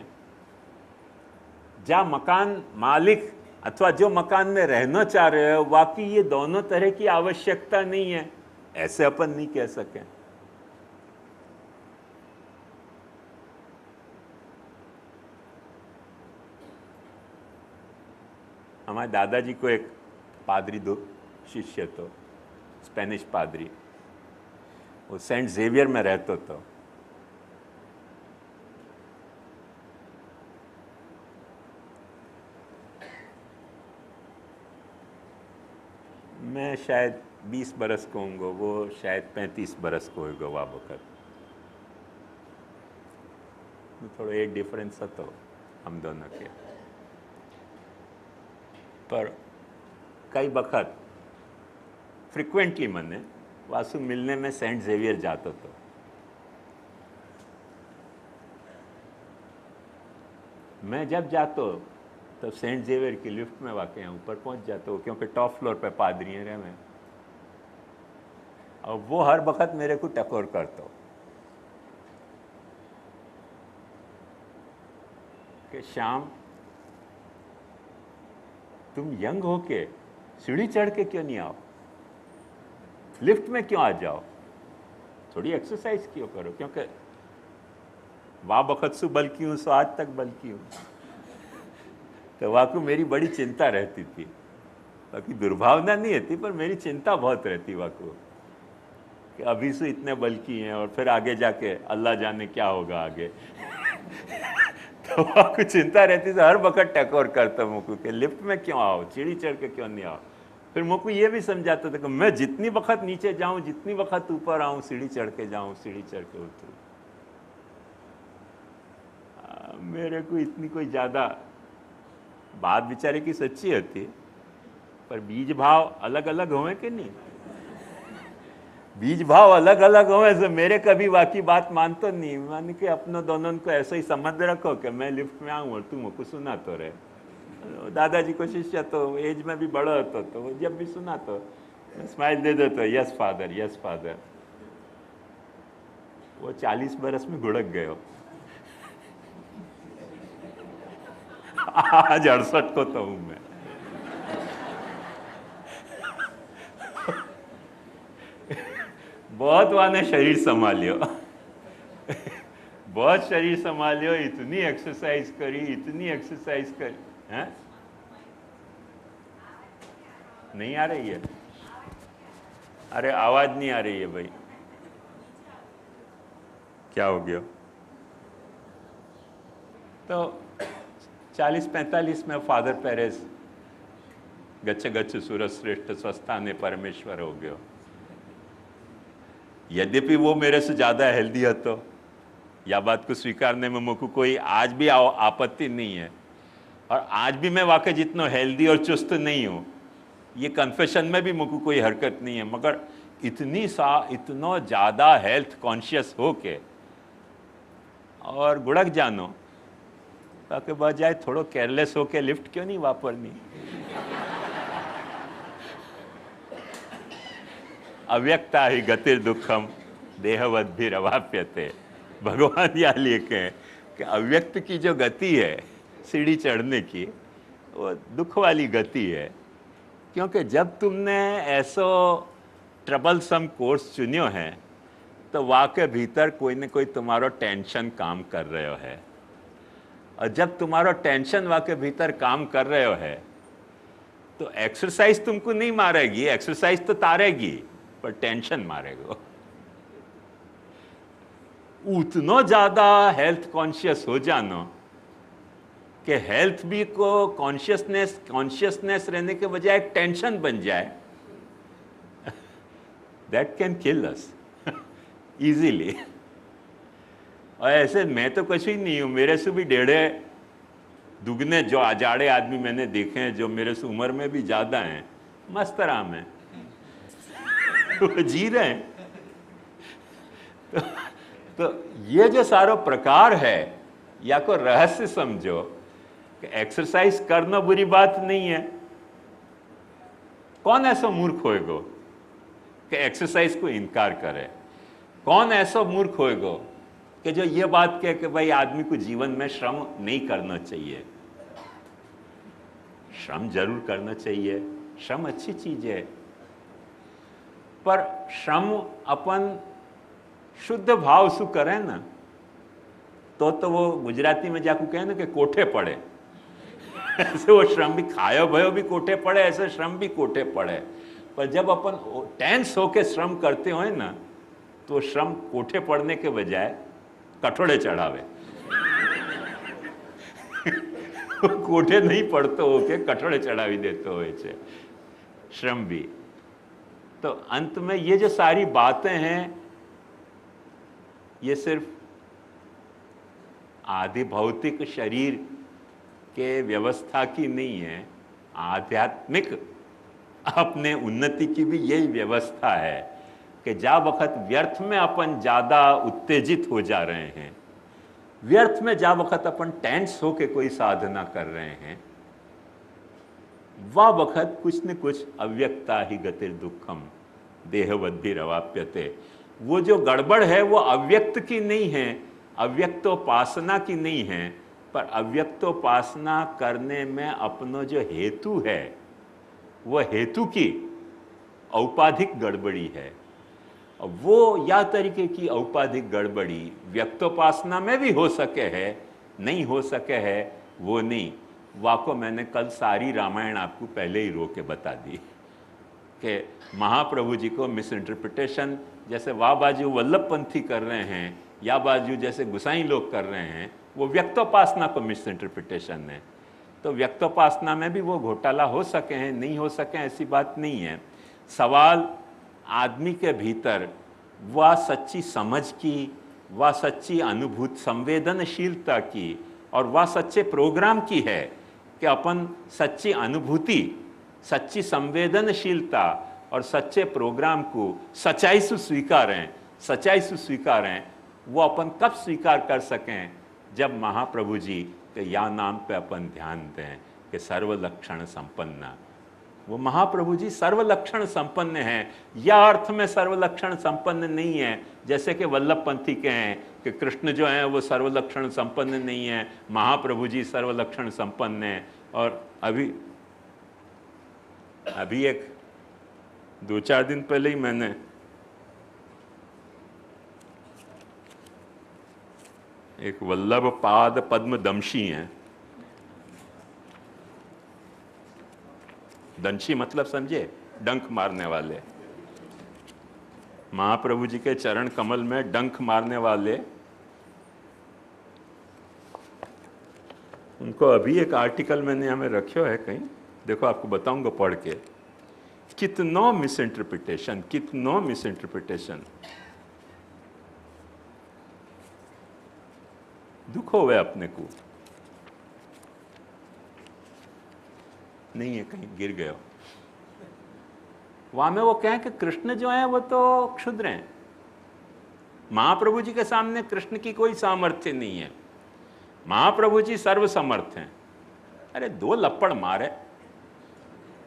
Speaker 1: जहाँ मकान मालिक अथवा जो मकान में रहना चाह रहे हो, वाकई ये दोनों तरह की आवश्यकता नहीं है, ऐसे अपन नहीं कह सके। हमारे दादाजी को एक पादरी दो शिष्य तो, स्पेनिश पादरी, वो सेंट जेवियर में रहते तो। मैं शायद 20 बरस को होंगे, वो शायद 35 बरस को होगा वह वक्त। थोड़ा एक डिफरेंस है तो हम दोनों के। पर कई बखत फ्रिक्वेंटली मैंने वासु मिलने में सेंट जेवियर जाता तो मैं जब जाता तब सेंट जेवियर की लिफ्ट में वाकई यहाँ ऊपर पहुँच जाता हूँ, क्योंकि टॉप फ्लोर पे पादरी रहे मैं, और वो हर वक्त मेरे को टकोर करता हो कि श्याम तुम यंग हो के सीढ़ी चढ़ के क्यों नहीं आओ, लिफ्ट में क्यों आ जाओ, थोड़ी एक्सरसाइज क्यों करो। क्योंकि वाह बखत सु बल्कि हूँ, सो आज तक बल्कि हूँ। तो वाकई मेरी बड़ी चिंता रहती थी, बाकी दुर्भावना नहीं रहती, पर मेरी चिंता बहुत रहती वाकू कि अभी से इतने बल की हैं और फिर आगे जाके अल्लाह जाने क्या होगा आगे। तो वाकू चिंता रहती, तो हर वक्त टकोर करता मुझको कि लिफ्ट में क्यों आओ, सीढ़ी चढ़ के क्यों नहीं आओ। फिर मुझको ये भी समझाता था कि मैं जितनी वक्त नीचे जाऊं, जितनी वक्त ऊपर आऊं, सीढ़ी चढ़ के जाऊं, सीढ़ी चढ़ के उतरूं। मेरे को इतनी कोई ज़्यादा बात बेचारे की सच्ची होती, पर बीज भाव अलग अलग होवे कि नहीं, बीज भाव अलग अलग होवे तो मेरे कभी वाकई बात मानते नहीं। मान के अपनों दोनों को ऐसा ही संबंध रखो कि मैं लिफ्ट में आऊँ और तुम मुझको सुना तो रहे। दादाजी को शिष्य तो एज में भी बड़ा होता, तो वो जब भी सुना तो स्माइल दे दो, तो यस फादर, यस फादर। वो 40 बरस में घुड़क गए, आज 68 को तो हूं मैं। बहुत वाने शरीर संभालियो, बहुत शरीर संभालियो, इतनी एक्सरसाइज करी, इतनी एक्सरसाइज करी। हैं? नहीं आ रही है? अरे आवाज नहीं आ रही है भाई, क्या हो गया? तो 40-45 में फादर पेरेस गच्छ गच्छ सूरज श्रेष्ठ स्वस्थाने परमेश्वर हो गयो। यद्यपि वो मेरे से ज्यादा हेल्दी है, तो या बात को स्वीकारने में मुझको कोई आज भी आपत्ति नहीं है, और आज भी मैं वाकई जितना हेल्दी और चुस्त नहीं हूँ, ये कन्फेशन में भी मुझको कोई हरकत नहीं है। मगर इतना ज़्यादा हेल्थ कॉन्शियस हो के और गुड़क जानो, ताकि बजाय थोड़ो केयरलेस हो के लिफ्ट क्यों नहीं वापरनी। अव्यक्ता ही गतिर दुखम देहवत भी रवाप्यते। भगवान यहाँ लिखे हैं कि अव्यक्त की जो गति है सीढ़ी चढ़ने की, वो दुख वाली गति है। क्योंकि जब तुमने ऐसो ट्रबलसम कोर्स चुनियो है, तो वाके भीतर कोई न कोई तुम्हारो टेंशन काम कर रहे है, और जब तुम्हारो टेंशन वाके भीतर काम कर रहे है, तो एक्सरसाइज तुमको नहीं मारेगी, एक्सरसाइज तो तारेगी, पर टेंशन मारेगा। उतना ज्यादा हेल्थ कॉन्शियस हो जानो कि हेल्थ भी को कॉन्शियसनेस रहने के बजाय एक टेंशन बन जाए, that can kill us easily. और ऐसे मैं तो कुछ ही नहीं हूं, मेरे से भी डेढ़े दुगने जो आजाड़े आदमी मैंने देखे हैं, जो मेरे से उम्र में भी ज्यादा हैं, मस्त आराम है, वो जी रहे हैं। तो ये जो सारो प्रकार है, या को रहस्य समझो कि एक्सरसाइज करना बुरी बात नहीं है। कौन ऐसा मूर्ख होएगो कि एक्सरसाइज को इनकार करे? कौन ऐसा मूर्ख होएगो कि जो ये बात कहे कि भाई आदमी को जीवन में श्रम नहीं करना चाहिए? श्रम जरूर करना चाहिए, श्रम अच्छी चीज है, पर श्रम अपन शुद्ध भाव से करे ना, तो वो गुजराती में जाकू कहे ना कि कोठे पड़े। ऐसे वो श्रम भी खायो भयो भी कोठे पड़े, ऐसे श्रम भी कोठे पड़े। पर जब अपन टेंस होके श्रम करते हो ना, तो श्रम कोठे पड़ने के बजाय कठोड़े चढ़ावे। कोठे नहीं पड़ते हो के कठोड़े चढ़ावी देते हो छे श्रम भी। तो अंत में ये जो सारी बातें हैं, ये सिर्फ आदि भौतिक शरीर के व्यवस्था की नहीं है, आध्यात्मिक अपने उन्नति की भी यही व्यवस्था है कि जा वक्त व्यर्थ में अपन ज्यादा उत्तेजित हो जा रहे हैं, व्यर्थ में जा वक्त अपन टेंस होके कोई साधना कर रहे हैं, वह वक्त कुछ न कुछ अव्यक्ता ही गतिर दुखम देहवत भी रवाप्यते। वो जो गड़बड़ है वो अव्यक्त की नहीं है, अव्यक्तोपासना की नहीं है, पर अव्यक्तोपासना करने में अपनो जो हेतु है, वो हेतु की औपाधिक गड़बड़ी है। वो या तरीके की औपाधिक गड़बड़ी व्यक्तोपासना में भी हो सके है, नहीं हो सके है वो नहीं, वाको मैंने कल सारी रामायण आपको पहले ही रो के बता दी कि महाप्रभु जी को मिस इंटरप्रिटेशन जैसे वाह बाजू वल्लभ पंथी कर रहे हैं या बाजू जैसे गुसाई लोग कर रहे हैं, वो व्यक्तोपासना को मिस इंटरप्रिटेशन है। तो व्यक्तोपासना में भी वो घोटाला हो सके हैं, नहीं हो सके ऐसी बात नहीं है। सवाल आदमी के भीतर वह सच्ची समझ की, वह सच्ची अनुभूत संवेदनशीलता की और वह सच्चे प्रोग्राम की है कि अपन सच्ची अनुभूति, सच्ची संवेदनशीलता और सच्चे प्रोग्राम को सच्चाई से स्वीकारें, सच्चाई से स्वीकारें। वो अपन कब स्वीकार कर सकें? जब महाप्रभु जी के या नाम पे अपन ध्यान दें कि सर्वलक्षण संपन्न। वो महाप्रभु जी सर्वलक्षण संपन्न हैं, या अर्थ में सर्वलक्षण संपन्न नहीं है जैसे कि वल्लभ पंथी के हैं कि कृष्ण जो हैं वो सर्वलक्षण संपन्न नहीं है, महाप्रभु जी सर्वलक्षण संपन्न हैं। और अभी एक 2-4 दिन पहले ही मैंने एक वल्लभ पाद पद्म दंशी हैं, दंशी मतलब समझे, डंक मारने वाले, महाप्रभु जी के चरण कमल में डंक मारने वाले। उनको अभी एक आर्टिकल मैंने हमें रखो है कहीं, देखो आपको बताऊंगा पढ़ के, कितनो मिस इंटरप्रिटेशन, कितनो मिस इंटरप्रिटेशन। दुख हो गया अपने को, नहीं है कहीं गिर गए हो। वहां में वो कहें कि कृष्ण जो है वो तो क्षुद्र हैं, महाप्रभु जी के सामने कृष्ण की कोई सामर्थ्य नहीं है, महाप्रभु जी सर्वसमर्थ हैं। अरे 2 लपड़ मारे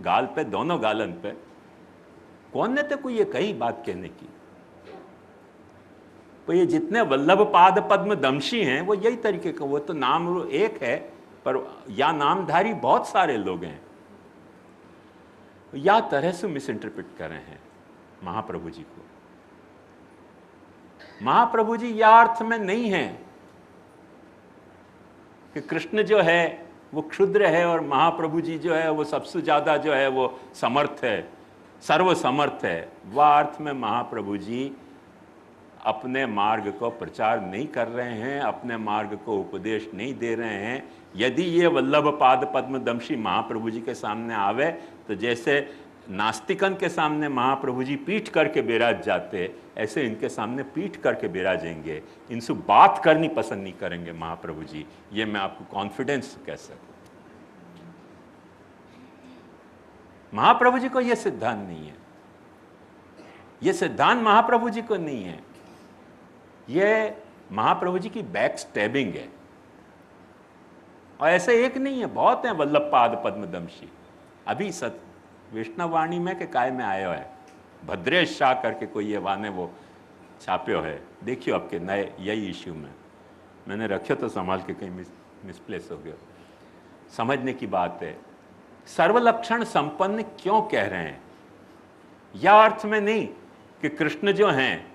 Speaker 1: गाल पे, दोनों गालन पे, कौन ने तो कोई ये कही बात कहने की? तो ये जितने वल्लभ पाद पद्म दंशी हैं वो यही तरीके का, वो तो नाम एक है पर या नामधारी बहुत सारे लोग हैं, या तरह से मिस इंटरप्रेट कर रहे हैं महाप्रभु जी को। महाप्रभु जी या अर्थ में नहीं है कि कृष्ण जो है वो क्षुद्र है और महाप्रभु जी जो है वो सबसे ज्यादा जो है वो समर्थ है, सर्वसमर्थ है। वह अर्थ में महाप्रभु जी अपने मार्ग को प्रचार नहीं कर रहे हैं, अपने मार्ग को उपदेश नहीं दे रहे हैं। यदि ये वल्लभ पाद पद्म दंशी महाप्रभु जी के सामने आवे तो जैसे नास्तिकन के सामने महाप्रभु जी पीठ करके बिराज जाते, ऐसे इनके सामने पीठ करके बिराजेंगे, इनसे बात करनी पसंद नहीं करेंगे महाप्रभु जी। ये मैं आपको कॉन्फिडेंस कह सकूं। महाप्रभु जी को यह सिद्धांत नहीं है, यह सिद्धांत महाप्रभु जी को नहीं है, यह महाप्रभु जी की बैक स्टैबिंग है। और ऐसे एक नहीं है, बहुत हैं वल्लभ पाद पद्म दंशी। अभी वैष्णववाणी में के काय में आयो है, भद्रेश शाह करके कोई ये वाने वो छाप्यो है, देखियो आपके नए यही इश्यू में मैंने रखे तो संभाल के कहीं मिसप्लेस हो गया। समझने की बात है, सर्वलक्षण संपन्न क्यों कह रहे हैं? या अर्थ में नहीं कि कृष्ण जो हैं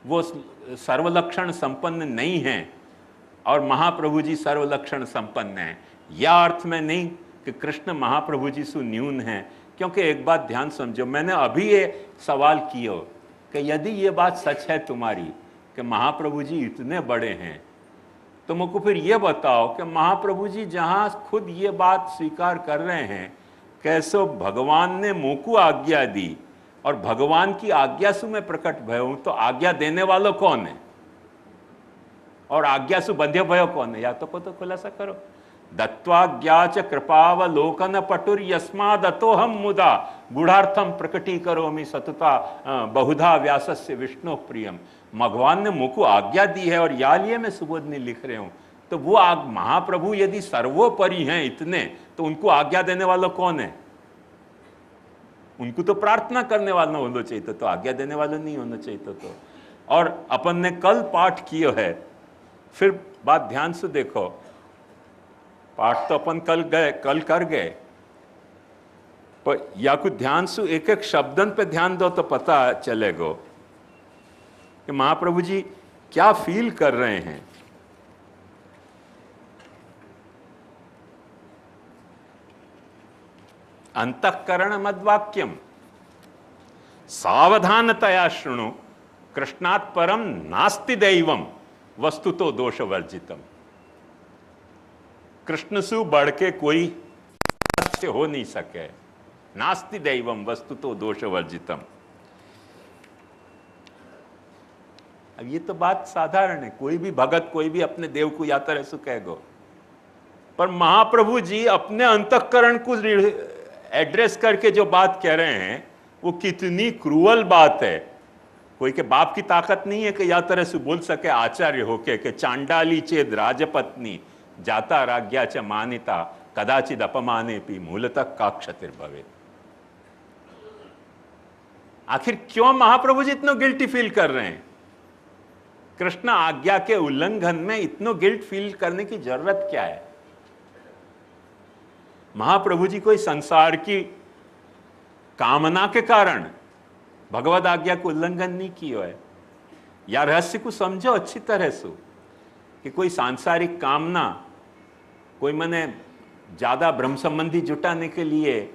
Speaker 1: वो सर्वलक्षण संपन्न नहीं हैं और महाप्रभु जी सर्वलक्षण संपन्न हैं। या अर्थ में नहीं कि कृष्ण महाप्रभु जी से न्यून हैं। क्योंकि एक बात ध्यान समझो, मैंने अभी ये सवाल किया कि यदि ये बात सच है तुम्हारी कि महाप्रभु जी इतने बड़े हैं, तो मुझको फिर ये बताओ कि महाप्रभु जी जहां खुद ये बात स्वीकार कर रहे हैं, कैसे भगवान ने मुझको आज्ञा दी और भगवान की आज्ञा से मैं प्रकट भय, तो आज्ञा देने वालों कौन है और आज्ञा से बंध्य भयो कौन है? या तो को तो खुलासा करो। दत्वाज्ञा च कृपावलोकन पटुर यस्मादतो हम मुदा गुढ़ार्थम प्रकटी करोमि सतता बहुधा व्यासस्य विष्णु प्रियम। भगवान ने मुझको आज्ञा दी है और या लिए मैं सुबोधनी लिख रहे हूं, तो वो महाप्रभु यदि सर्वोपरि हैं इतने, तो उनको आज्ञा देने वाला कौन है? उनको तो प्रार्थना करने वाला होना चाहिए, तो आज्ञा देने वाला नहीं होना चाहिए। तो और अपन ने कल पाठ किया है, फिर बात ध्यान से देखो, पाठ तो अपन कल कर गए, पर या कुछ ध्यान से एक एक शब्दन पे ध्यान दो तो पता चलेगा कि महाप्रभु जी क्या फील कर रहे हैं। अंतःकरण मद्वाक्यम सावधानतया शृणु कृष्णात् परम नास्ति दैवम वस्तुतो दोष वर्जितम। कृष्ण सु बढ़ के कोई सत्य हो नहीं सके। नास्ति दैवम वस्तुतो दोष वर्जितम। अब ये तो बात साधारण है, कोई भी भगत कोई भी अपने देव को या तरह से कहेगो, पर महाप्रभु जी अपने अंतःकरण को एड्रेस करके जो बात कह रहे हैं वो कितनी क्रूअल बात है। कोई के बाप की ताकत नहीं है कि या तरह से बोल सके आचार्य होके कि चांडाली चेद राजपत्नी जाता राज्ञा च मानिता कदाचित अपमाने भी मूलतः का क्षतिर्भवेत्। आखिर क्यों महाप्रभु जी इतना गिल्टी फील कर रहे हैं? कृष्ण आज्ञा के उल्लंघन में इतना गिल्ट फील करने की जरूरत क्या है? महाप्रभु जी कोई संसार की कामना के कारण भगवद आज्ञा को उल्लंघन नहीं किया है। या रहस्य को समझो अच्छी तरह से कि कोई सांसारिक कामना, कोई मने ज्यादा ब्रह्म संबंधी जुटाने के लिए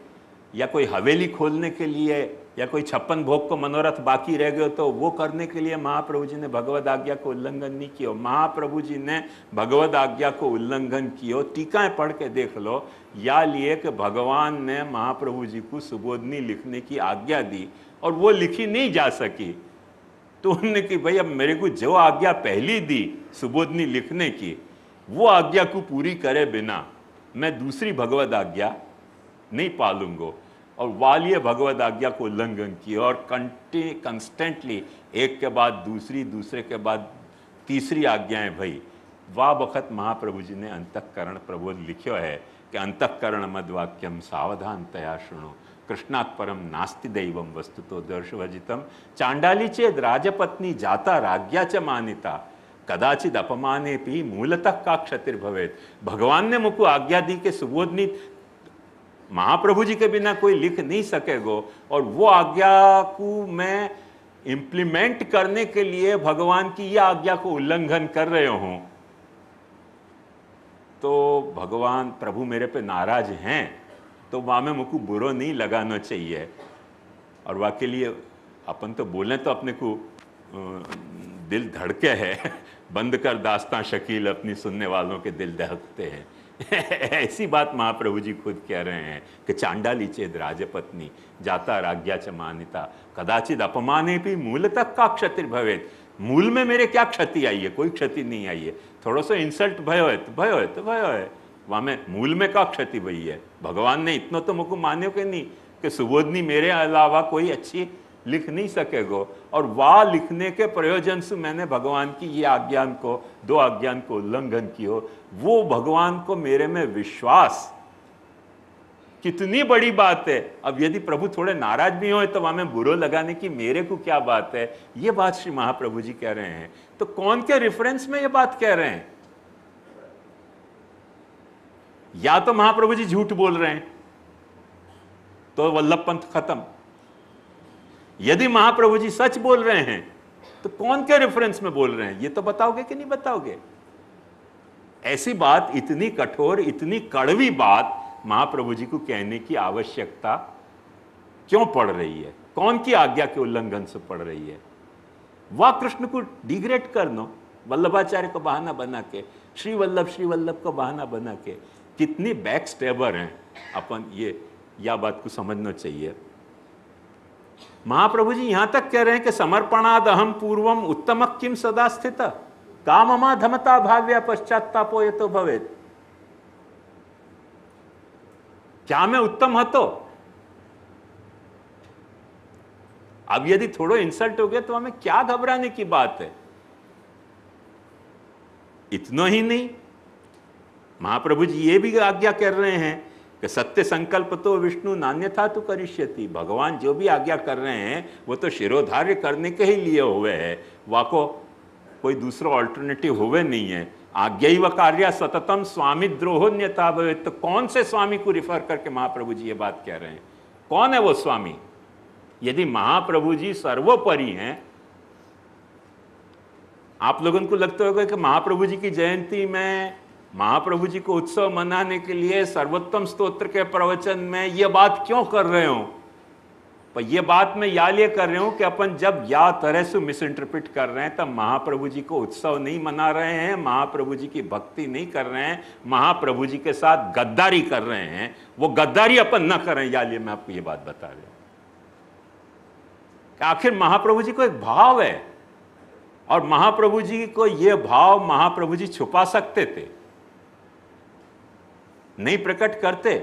Speaker 1: या कोई हवेली खोलने के लिए या कोई 56 भोग को मनोरथ बाकी रह गए तो वो करने के लिए महाप्रभु जी ने भगवद आज्ञा को उल्लंघन नहीं किया। महाप्रभु जी ने भगवद आज्ञा को उल्लंघन किया, टीकाएं पढ़ के देख लो, या लिए कि भगवान ने महाप्रभु जी को सुबोधनी लिखने की आज्ञा दी और वो लिखी नहीं जा सकी, तो उन्होंने कि भाई अब मेरे को जो आज्ञा पहली दी सुबोधनी लिखने की, वो आज्ञा को पूरी करे बिना मैं दूसरी भगवद आज्ञा नहीं पालूंगा। और वालिय भगवद आज्ञा को उल्लंघन किया और कंस्टेंटली एक के बाद दूसरी, दूसरे के बाद तीसरी आज्ञाएं भई। वाह वक्त महाप्रभु जी ने अंतःकरण प्रबोध लिखो है कि अंतःकरण मद्वाक्यम सावधानतया शृणु कृष्णात् परम नास्ति दैवम वस्तुतो दर्शवर्जितम। चांडाली चेद राजपत्नी जाता राज्ञा च मानिता कदाचित अपमाने भी मूलतः का क्षतिर्भवेत्। भगवान ने मुझको आज्ञा दी कि सुबोधनी महाप्रभु जी के बिना कोई लिख नहीं सकेगो, और वो आज्ञा को मैं इंप्लीमेंट करने के लिए भगवान की यह आज्ञा को उल्लंघन कर रहे हूं, तो भगवान प्रभु मेरे पे नाराज हैं, तो वहां में मुझको बुरा नहीं लगाना चाहिए। और वह के लिए अपन तो बोलें तो अपने को दिल धड़के है, बंद कर दास्तां शकील अपनी सुनने वालों के दिल दहकते हैं। ऐसी बात महाप्रभु जी खुद कह रहे हैं कि चांडाली चेद राजपत्नी जाता राज्ञा च मानिता कदाचित अपमाने भी मूलतः का क्षतिर्भवेत्। मूल में मेरे क्या क्षति आई है? कोई क्षति नहीं आई है। थोड़ा सा इंसल्ट भयो है तो भयो है तो भयो है, वहां में मूल में का क्षति भई है? भगवान ने इतना तो मुझको मान्यो कि नहीं कि सुबोधनी मेरे अलावा कोई अच्छी लिख नहीं सकेगो, और वाह लिखने के प्रयोजन से मैंने भगवान की ये आज्ञान को, दो आज्ञान को उल्लंघन कियो। वो भगवान को मेरे में विश्वास कितनी बड़ी बात है। अब यदि प्रभु थोड़े नाराज भी हो तो वहां में बुरो लगाने की मेरे को क्या बात है? ये बात श्री महाप्रभु जी कह रहे हैं। तो कौन के रेफरेंस में ये बात कह रहे हैं? या तो महाप्रभु जी झूठ बोल रहे हैं तो वल्लभ पंथ खत्म। यदि महाप्रभु जी सच बोल रहे हैं तो कौन के रेफरेंस में बोल रहे हैं? ये तो बताओगे कि नहीं बताओगे? ऐसी बात, इतनी कठोर, इतनी कड़वी बात महाप्रभु जी को कहने की आवश्यकता क्यों पड़ रही है? कौन की आज्ञा के उल्लंघन से पड़ रही है? वह कृष्ण को डिग्रेड करना वल्लभाचार्य को बहाना बना के, श्री वल्लभ को बहाना बना के, कितनी बैक स्टेबर हैं अपन। ये या बात को समझना चाहिए। महाप्रभु जी यहां तक कह रहे हैं कि समर्पणाद अहम पूर्वम उत्तम किम सदा स्थित काममा धमता भाव्या पश्चात्तापो ये तो भवेत्। क्या मैं उत्तम हतो? अब यदि थोड़ा इंसल्ट हो गया तो हमें क्या घबराने की बात है? इतना ही नहीं, महाप्रभु जी ये भी आज्ञा कर रहे हैं कि सत्य संकल्प तो विष्णु नान्यथा तो करिष्यति। भगवान जो भी आज्ञा कर रहे हैं वो तो शिरोधार्य करने के ही लिए हुए है, वाको कोई दूसरा ऑल्टरनेटिव हुए नहीं है। आज्ञा व कार्य सततम स्वामी द्रोहोन्यता भवेत्। तो कौन से स्वामी को रिफर करके महाप्रभु जी ये बात कह रहे हैं? कौन है वो स्वामी? यदि महाप्रभु जी सर्वोपरि हैं, आप लोगों को लगता होगा कि महाप्रभु जी की जयंती में महाप्रभु जी को उत्सव मनाने के लिए सर्वोत्तम स्तोत्र के प्रवचन में ये बात क्यों कर रहे हो? पर ये बात मैं या लिए कर रहे हूं कि अपन जब या तरह से मिस इंटरप्रिट कर रहे हैं तब महाप्रभु जी को उत्सव नहीं मना रहे हैं, महाप्रभु जी की भक्ति नहीं कर रहे हैं, महाप्रभु जी के साथ गद्दारी कर रहे हैं। वो गद्दारी अपन ना करें, या लिए मैं आपको ये बात बता रहा हूं कि आखिर महाप्रभु जी को एक भाव है और महाप्रभु जी को ये भाव महाप्रभु जी छुपा सकते थे, नहीं प्रकट करते।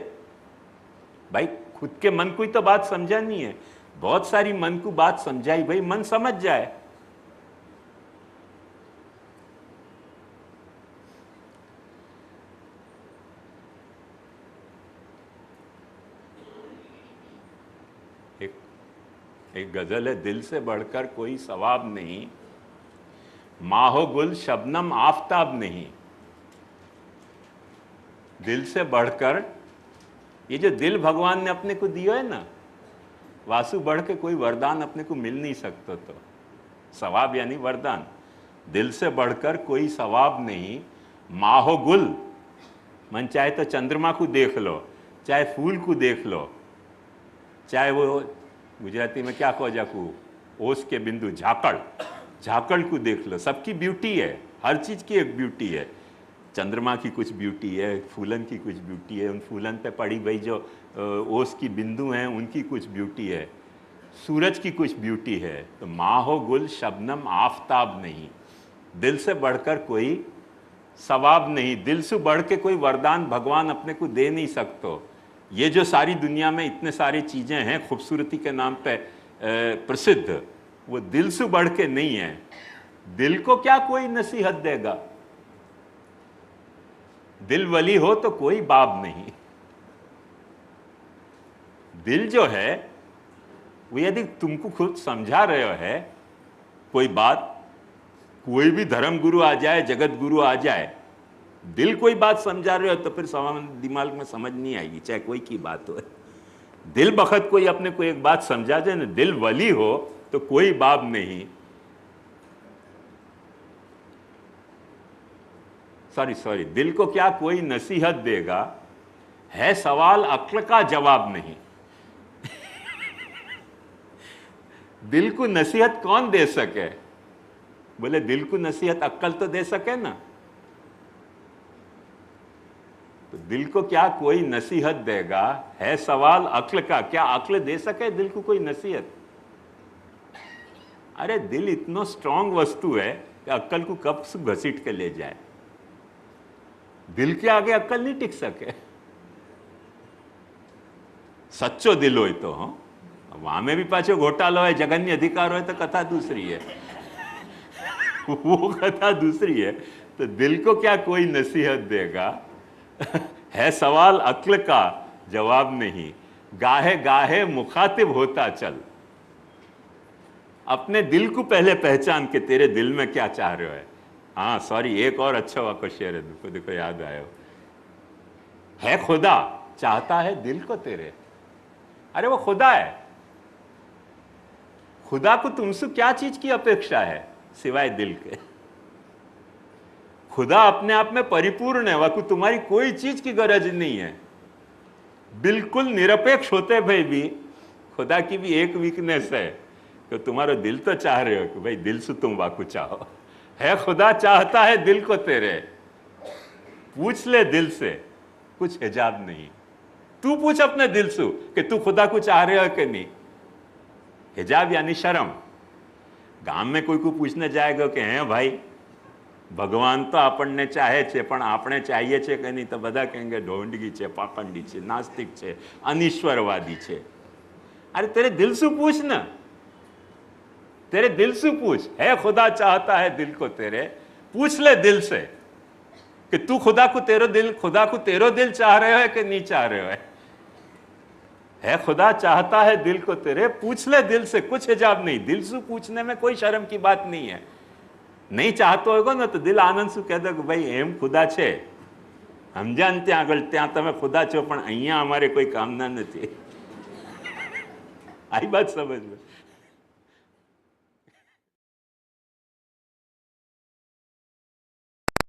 Speaker 1: भाई खुद के मन को ही तो बात समझा नहीं है, बहुत सारी मन को बात समझाई, भाई मन समझ जाए। एक गजल है, दिल से बढ़कर कोई सवाब नहीं, माहो गुल शबनम आफताब नहीं। दिल से बढ़कर, ये जो दिल भगवान ने अपने को दिया है ना, वासु बढ़ के कोई वरदान अपने को मिल नहीं सकता। तो सवाब यानी वरदान। दिल से बढ़कर कोई सवाब नहीं, माहो गुल, मन चाहे तो चंद्रमा को देख लो, चाहे फूल को देख लो, चाहे वो गुजराती में क्या कहो जाकू, ओस के बिंदु, झाकड़, झाकड़ को देख लो। सबकी ब्यूटी है, हर चीज की एक ब्यूटी है। चंद्रमा की कुछ ब्यूटी है, फूलन की कुछ ब्यूटी है, उन फूलन पे पड़ी भाई जो ओस की बिंदु हैं उनकी कुछ ब्यूटी है, सूरज की कुछ ब्यूटी है। तो माहो गुल शबनम आफताब नहीं, दिल से बढ़कर कोई सवाब नहीं, दिल से बढ़ के कोई वरदान भगवान अपने को दे नहीं सकते। ये जो सारी दुनिया में इतने सारी चीज़ें हैं खूबसूरती के नाम पे प्रसिद्ध, वो दिल से बढ़ के नहीं है। दिल को क्या कोई नसीहत देगा? दिल वली हो तो कोई बाब नहीं। दिल जो है वो यदि तुमको खुद समझा रहे हो है कोई बात, कोई भी धर्म गुरु आ जाए, जगत गुरु आ जाए, दिल कोई बात समझा रहे हो तो फिर दिमाग में समझ नहीं आएगी, चाहे कोई की बात हो। दिल बखत कोई अपने को एक बात समझा जाए ना, दिल वली हो तो कोई बाब नहीं। सॉरी, दिल को क्या कोई नसीहत देगा, है सवाल अक्ल का जवाब नहीं। दिल को नसीहत कौन दे सके? बोले दिल को नसीहत अक्ल तो दे सके ना। तो दिल को क्या कोई नसीहत देगा, है सवाल अक्ल का, क्या अक्ल दे सके दिल को कोई नसीहत? अरे दिल इतना स्ट्रांग वस्तु है कि अक्ल को कब से घसीट के ले जाए। दिल के आगे अक्ल नहीं टिक सके। सच्चो दिल हो तो हाँ, वहां में भी पाछो घोटालो है, जगन्य अधिकार हो तो कथा दूसरी है। वो कथा दूसरी है। तो दिल को क्या कोई नसीहत देगा, है सवाल अक्ल का जवाब नहीं। गाहे गाहे मुखातिब होता चल, अपने दिल को पहले पहचान के तेरे दिल में क्या चाह रहे हो है। हाँ सॉरी, एक और अच्छा वाक्य शेर है, देखो देखो याद आया है खुदा चाहता है दिल को तेरे। अरे वो खुदा है, खुदा को तुमसे क्या चीज की अपेक्षा है सिवाय दिल के? खुदा अपने आप में परिपूर्ण है, वह तुम्हारी कोई चीज की गरज नहीं है। बिल्कुल निरपेक्ष होते भाई भी खुदा की भी एक वीकनेस है कि तुम्हारा दिल तो चाह रहे हो कि भाई दिल से तुम वाकु चाहो। है खुदा चाहता है दिल को तेरे, पूछ ले दिल से, कुछ हिजाब नहीं। तू पूछ अपने दिल से कि तू खुदा को चाह रहे हो कि नहीं। हिजाब यानी शर्म। गाम में कोई को पूछने जाएगा कि हैं भाई भगवान तो આપણને ચાહે છે પણ આપણે ચાહીએ છે કે નહીં, તો બધા કહેंगे ઢોંડगी છે, પાખંડી છે, નાસ્તિક છે, અનિશ્વરવાદી છે। अरे तेरे दिल से पूछ ना, तेरे दिल से पूछ। है खुदा चाहता है दिल को तेरे, पूछ ले दिल से कि तू खुदा को तेरो दिल चाह रहे हो कि नहीं चाह रहे हो। है खुदा चाहता है दिल को तेरे, पूछ ले दिल से, कुछ हिजाब नहीं। दिल से पूछने में कोई शर्म की बात नहीं है। नहीं चाहतो होगा ना तो दिल आनंद से कह दो कि भाई एम खुदा छे, समझा ने ત્યાં આગળ ત્યાં તમે ખુદા છો પણ અહીંયા અમારે કોઈ કામના નથી। आई बात समझ में।